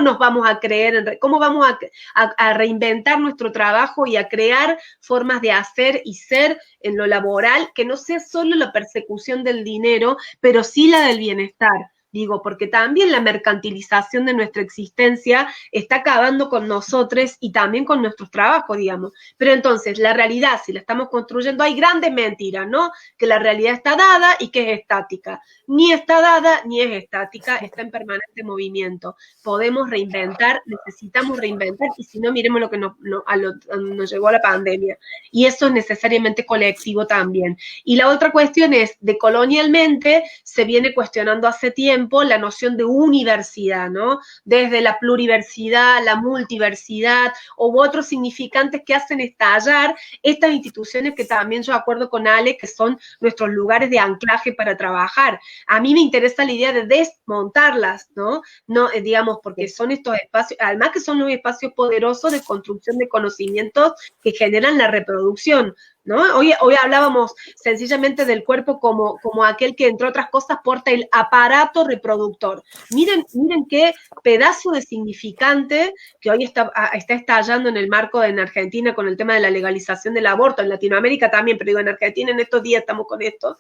nos vamos a creer, cómo vamos a reinventar nuestro trabajo y a crear formas de hacer y ser en lo laboral, que no sea solo la persecución del dinero, pero sí la del bienestar. Digo, porque también la mercantilización de nuestra existencia está acabando con nosotros y también con nuestros trabajos, digamos. Pero entonces, la realidad, si la estamos construyendo, hay grandes mentiras, ¿no? Que la realidad está dada y que es estática. Ni está dada ni es estática, está en permanente movimiento. Podemos reinventar, necesitamos reinventar, y si no, miremos lo que nos llegó a la pandemia. Y eso es necesariamente colectivo también. Y la otra cuestión es, decolonialmente, se viene cuestionando hace tiempo tiempo la noción de universidad, ¿no? Desde la pluriversidad, la multiversidad, u otros significantes que hacen estallar estas instituciones que también yo acuerdo con Ale, que son nuestros lugares de anclaje para trabajar. A mí me interesa la idea de desmontarlas, ¿no? No, digamos, porque son estos espacios, además que son los espacios poderosos de construcción de conocimientos que generan la reproducción, ¿no? Hoy hablábamos sencillamente del cuerpo como aquel que, entre otras cosas, porta el aparato reproductor. Miren qué pedazo de significante que hoy está estallando en el marco en Argentina con el tema de la legalización del aborto, en Latinoamérica también, pero digo, en Argentina en estos días estamos con esto.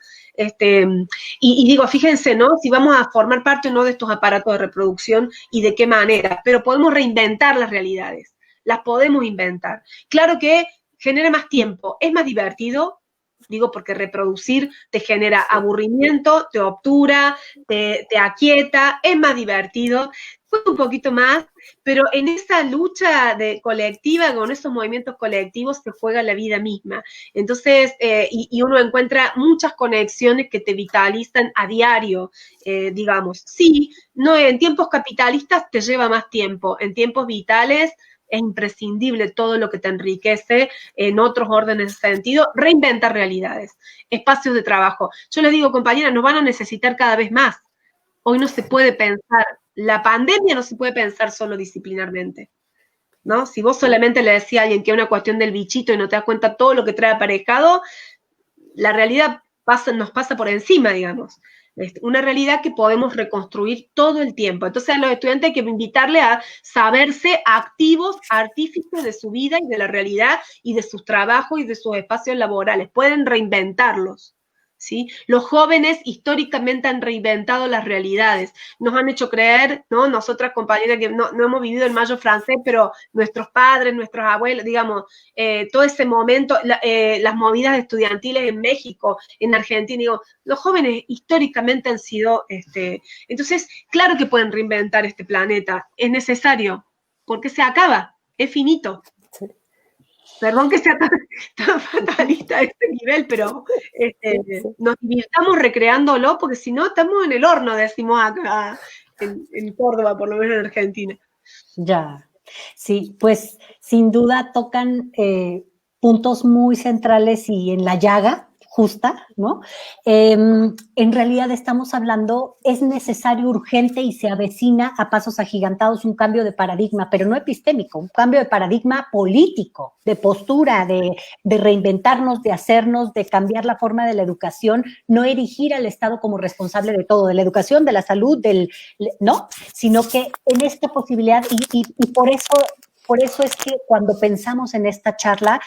Y digo, fíjense, ¿no? Si vamos a formar parte o no de estos aparatos de reproducción y de qué manera, pero podemos reinventar las realidades, las podemos inventar. Claro que genera más tiempo, es más divertido, digo porque reproducir te genera aburrimiento, te obtura, te aquieta, es más divertido, cuesta un poquito más, pero en esa lucha colectiva, con esos movimientos colectivos, se juega la vida misma. Entonces, y uno encuentra muchas conexiones que te vitalizan a diario, digamos. Sí, no, en tiempos capitalistas te lleva más tiempo, en tiempos vitales es imprescindible todo lo que te enriquece en otros órdenes de sentido, reinventar realidades, espacios de trabajo. Yo les digo, compañeras, nos van a necesitar cada vez más. Hoy no se puede pensar, la pandemia no se puede pensar solo disciplinarmente, ¿no? Si vos solamente le decís a alguien que es una cuestión del bichito y no te das cuenta todo lo que trae aparejado, la realidad nos pasa por encima, digamos. Una realidad que podemos reconstruir todo el tiempo. Entonces a los estudiantes hay que invitarles a saberse activos, artífices de su vida y de la realidad y de sus trabajos y de sus espacios laborales. Pueden reinventarlos, ¿sí? Los jóvenes históricamente han reinventado las realidades, nos han hecho creer, ¿no? Nosotras, compañeras, que no hemos vivido el mayo francés, pero nuestros padres, nuestros abuelos, digamos, todo ese momento, las movidas estudiantiles en México, en Argentina, digo, los jóvenes históricamente han sido, entonces, claro que pueden reinventar este planeta, es necesario, porque se acaba, es finito. Sí. Perdón que sea tan fatalista a este nivel, pero nos divirtamos recreándolo, porque si no, estamos en el horno, decimos acá, en Córdoba, por lo menos en Argentina.
Ya, sí, pues sin duda tocan puntos muy centrales y en la llaga justa, ¿no? En realidad estamos hablando, es necesario, urgente y se avecina a pasos agigantados un cambio de paradigma, pero no epistémico, un cambio de paradigma político, de postura, de reinventarnos, de hacernos, de cambiar la forma de la educación, no erigir al Estado como responsable de todo, de la educación, de la salud, ¿no? Sino que en esta posibilidad, y por eso es que cuando pensamos en esta charla,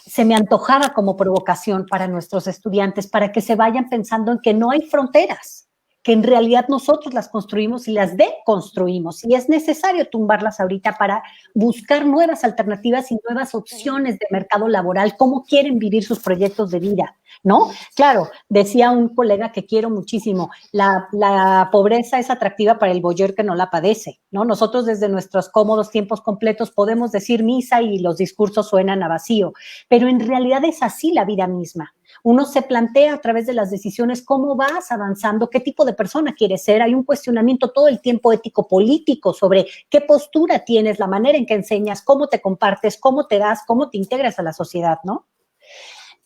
se me antojaba como provocación para nuestros estudiantes, para que se vayan pensando en que no hay fronteras, que en realidad nosotros las construimos y las deconstruimos, y es necesario tumbarlas ahorita para buscar nuevas alternativas y nuevas opciones de mercado laboral, cómo quieren vivir sus proyectos de vida, ¿no? Claro, decía un colega que quiero muchísimo, la pobreza es atractiva para el boyer que no la padece, ¿no? Nosotros desde nuestros cómodos tiempos completos podemos decir misa y los discursos suenan a vacío, pero en realidad es así la vida misma. Uno se plantea a través de las decisiones cómo vas avanzando, qué tipo de persona quieres ser. Hay un cuestionamiento todo el tiempo ético-político sobre qué postura tienes, la manera en que enseñas, cómo te compartes, cómo te das, cómo te integras a la sociedad, ¿no?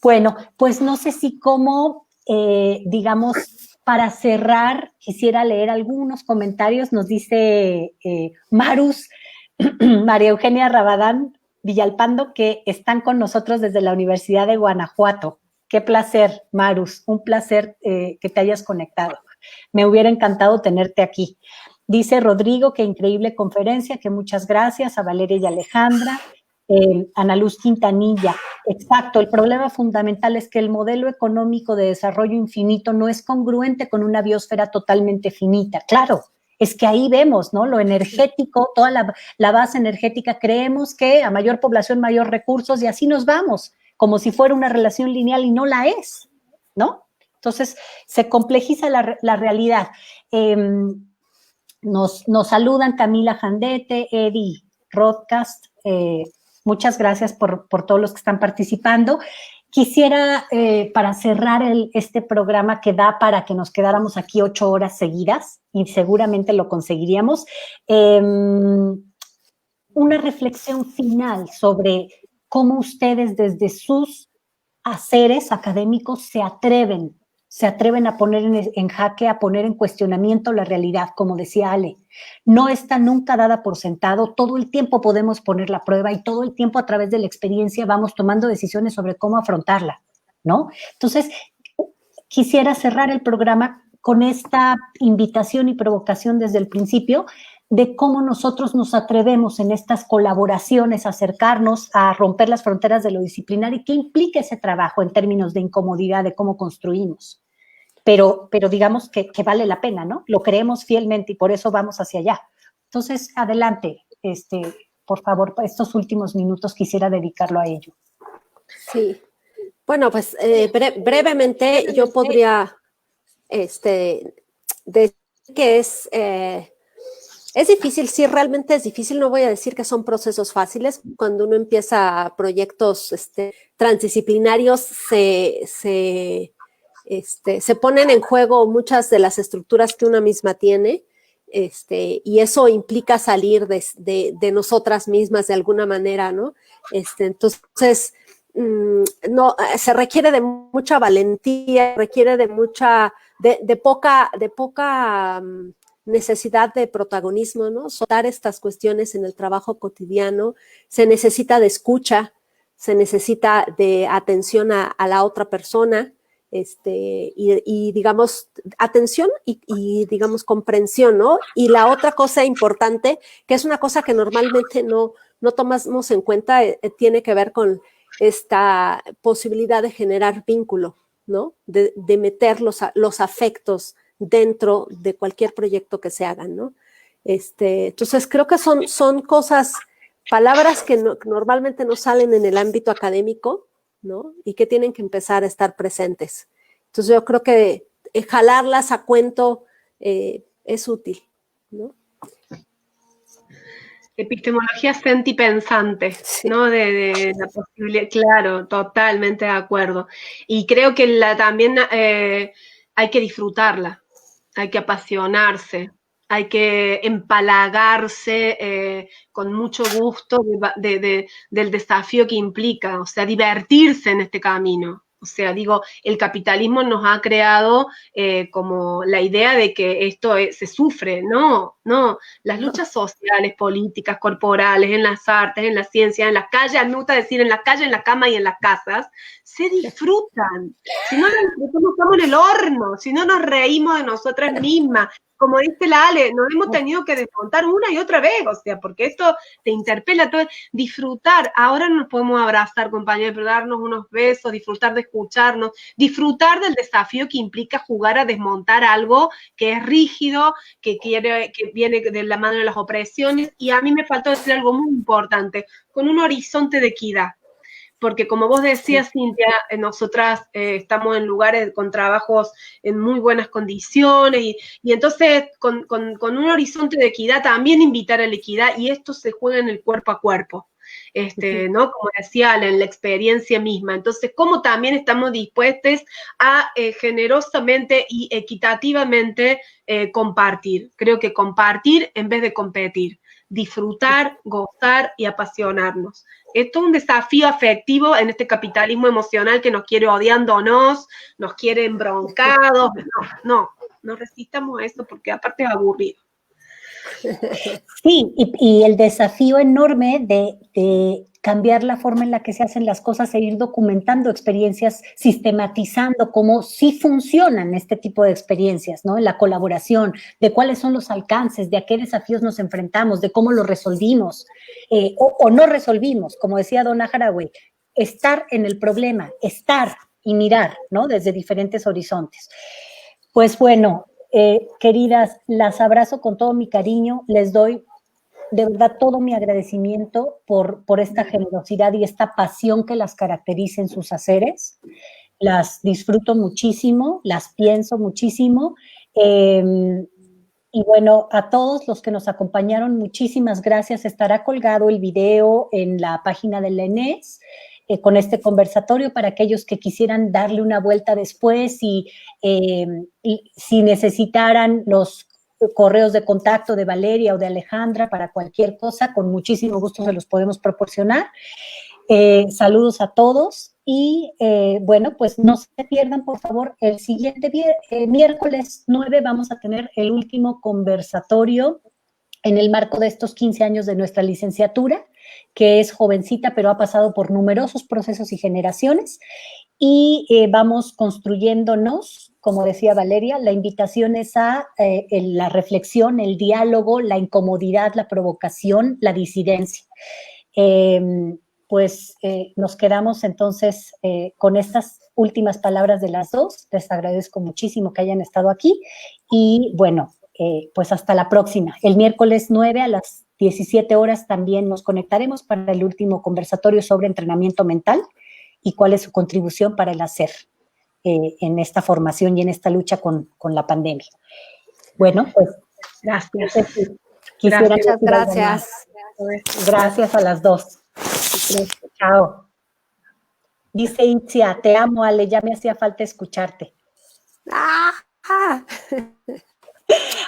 Bueno, pues no sé si como, digamos, para cerrar, quisiera leer algunos comentarios. Nos dice Marus, María Eugenia Rabadán Villalpando, que están con nosotros desde la Universidad de Guanajuato. Qué placer, Marus, un placer que te hayas conectado. Me hubiera encantado tenerte aquí. Dice Rodrigo, qué increíble conferencia, que muchas gracias a Valeria y Alejandra. Ana Luz Quintanilla, exacto, el problema fundamental es que el modelo económico de desarrollo infinito no es congruente con una biosfera totalmente finita, claro. Es que ahí vemos, ¿no? Lo energético, toda la base energética, creemos que a mayor población, mayor recursos y así nos vamos, como si fuera una relación lineal y no la es, ¿no? Entonces, se complejiza la realidad. Nos saludan Camila Jandete, Eddie Rodcast, muchas gracias por todos los que están participando. Quisiera, para cerrar este programa que da para que nos quedáramos aquí 8 horas seguidas, y seguramente lo conseguiríamos, una reflexión final sobre cómo ustedes desde sus haceres académicos se atreven a poner en jaque, a poner en cuestionamiento la realidad, como decía Ale. No está nunca dada por sentado, todo el tiempo podemos poner la prueba y todo el tiempo a través de la experiencia vamos tomando decisiones sobre cómo afrontarla, ¿no? Entonces, quisiera cerrar el programa con esta invitación y provocación desde el principio de cómo nosotros nos atrevemos en estas colaboraciones a acercarnos, a romper las fronteras de lo disciplinar y qué implica ese trabajo en términos de incomodidad, de cómo construimos. Pero digamos que vale la pena, ¿no? Lo creemos fielmente y por eso vamos hacia allá. Entonces, adelante, por favor, estos últimos minutos quisiera dedicarlo a ello.
Sí. Bueno, pues brevemente yo podría decir que es difícil, sí, realmente es difícil. No voy a decir que son procesos fáciles. Cuando uno empieza proyectos transdisciplinarios, se ponen en juego muchas de las estructuras que una misma tiene, y eso implica salir de nosotras mismas de alguna manera, ¿no? Entonces, no, se requiere de mucha valentía, requiere de poca necesidad de protagonismo, ¿no? Soltar estas cuestiones en el trabajo cotidiano. Se necesita de escucha, se necesita de atención a la otra persona, y digamos, atención y digamos, comprensión, ¿no? Y la otra cosa importante, que es una cosa que normalmente no tomamos en cuenta, tiene que ver con esta posibilidad de generar vínculo, ¿no? De meter los afectos dentro de cualquier proyecto que se hagan, ¿no? Entonces, creo que son cosas, palabras que normalmente no salen en el ámbito académico, ¿no? Y que tienen que empezar a estar presentes. Entonces, yo creo que jalarlas a cuento es útil, ¿no?
Epistemología sentipensante,
Sí.
¿no? De la posibilidad, claro, totalmente de acuerdo. Y creo que también hay que disfrutarla, hay que apasionarse, hay que empalagarse con mucho gusto del desafío que implica, o sea, divertirse en este camino. O sea, digo, el capitalismo nos ha creado como la idea de que esto se sufre. No, las luchas sociales, políticas, corporales, en las artes, en la ciencia, en las calles, a mí me gusta decir en las calles, en la cama y en las casas, se disfrutan. Si no nos disfrutamos, estamos en el horno, si no nos reímos de nosotras mismas. Como dice la Ale, nos hemos tenido que desmontar una y otra vez, o sea, porque esto te interpela todo. Disfrutar, ahora nos podemos abrazar, compañeros, darnos unos besos, disfrutar de escucharnos, disfrutar del desafío que implica jugar a desmontar algo que es rígido, que viene de la mano de las opresiones, y a mí me faltó decir algo muy importante, con un horizonte de equidad. Porque como vos decías, sí, Cintia, nosotras estamos en lugares con trabajos en muy buenas condiciones y entonces con un horizonte de equidad también invitar a la equidad, y esto se juega en el cuerpo a cuerpo, ¿no? Como decía, en la experiencia misma. Entonces, ¿cómo también estamos dispuestos a generosamente y equitativamente compartir? Creo que compartir en vez de competir. Disfrutar, gozar y apasionarnos. Esto es un desafío afectivo en este capitalismo emocional que nos quiere odiándonos, nos quiere embroncados. No resistamos a eso porque aparte es aburrido.
Sí, y el desafío enorme de cambiar la forma en la que se hacen las cosas e ir documentando experiencias, sistematizando cómo sí funcionan este tipo de experiencias, ¿no? En la colaboración, de cuáles son los alcances, de a qué desafíos nos enfrentamos, de cómo los resolvimos o no resolvimos, como decía Donna Haraway, estar en el problema, estar y mirar, ¿no? Desde diferentes horizontes. Pues bueno, queridas, las abrazo con todo mi cariño, les doy de verdad todo mi agradecimiento por esta generosidad y esta pasión que las caracteriza en sus haceres. Las disfruto muchísimo, las pienso muchísimo. Y bueno, a todos los que nos acompañaron, muchísimas gracias. Estará colgado el video en la página de la ENES. con este conversatorio para aquellos que quisieran darle una vuelta después y si necesitaran los correos de contacto de Valeria o de Alejandra para cualquier cosa, con muchísimo gusto se los podemos proporcionar. Saludos a todos y bueno, pues no se pierdan, por favor, el siguiente miércoles 9 vamos a tener el último conversatorio en el marco de estos 15 años de nuestra licenciatura, que es jovencita, pero ha pasado por numerosos procesos y generaciones, y vamos construyéndonos, como decía Valeria, la invitación es a la reflexión, el diálogo, la incomodidad, la provocación, la disidencia. Pues nos quedamos entonces con estas últimas palabras de las dos. Les agradezco muchísimo que hayan estado aquí y bueno, pues hasta la próxima. El miércoles 9 a las 17 horas también nos conectaremos para el último conversatorio sobre entrenamiento mental y cuál es su contribución para el hacer en esta formación y en esta lucha con la pandemia. Bueno, pues
Gracias.
Muchas gracias.
Gracias a las dos. Chao. Dice Itzia, te amo, Ale, ya me hacía falta escucharte.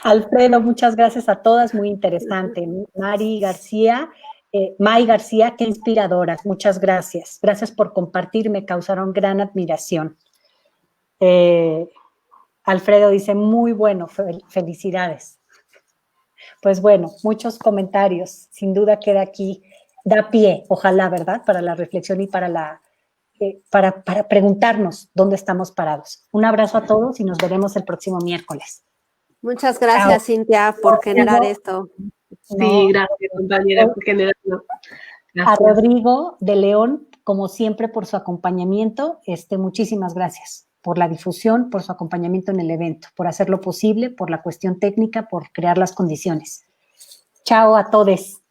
Alfredo, muchas gracias a todas, muy interesante. May García, qué inspiradoras, muchas gracias. Gracias por compartir, me causaron gran admiración. Alfredo dice, muy bueno, felicidades. Pues bueno, muchos comentarios, sin duda queda aquí, da pie, ojalá, ¿verdad? Para la reflexión y para preguntarnos dónde estamos parados. Un abrazo a todos y nos veremos el próximo miércoles.
Muchas gracias, Chao. Cintia, por generar esto.
Sí, gracias, compañera, por generarlo.
A Rodrigo de León, como siempre, por su acompañamiento. Muchísimas gracias por la difusión, por su acompañamiento en el evento, por hacerlo posible, por la cuestión técnica, por crear las condiciones. Chao a todos.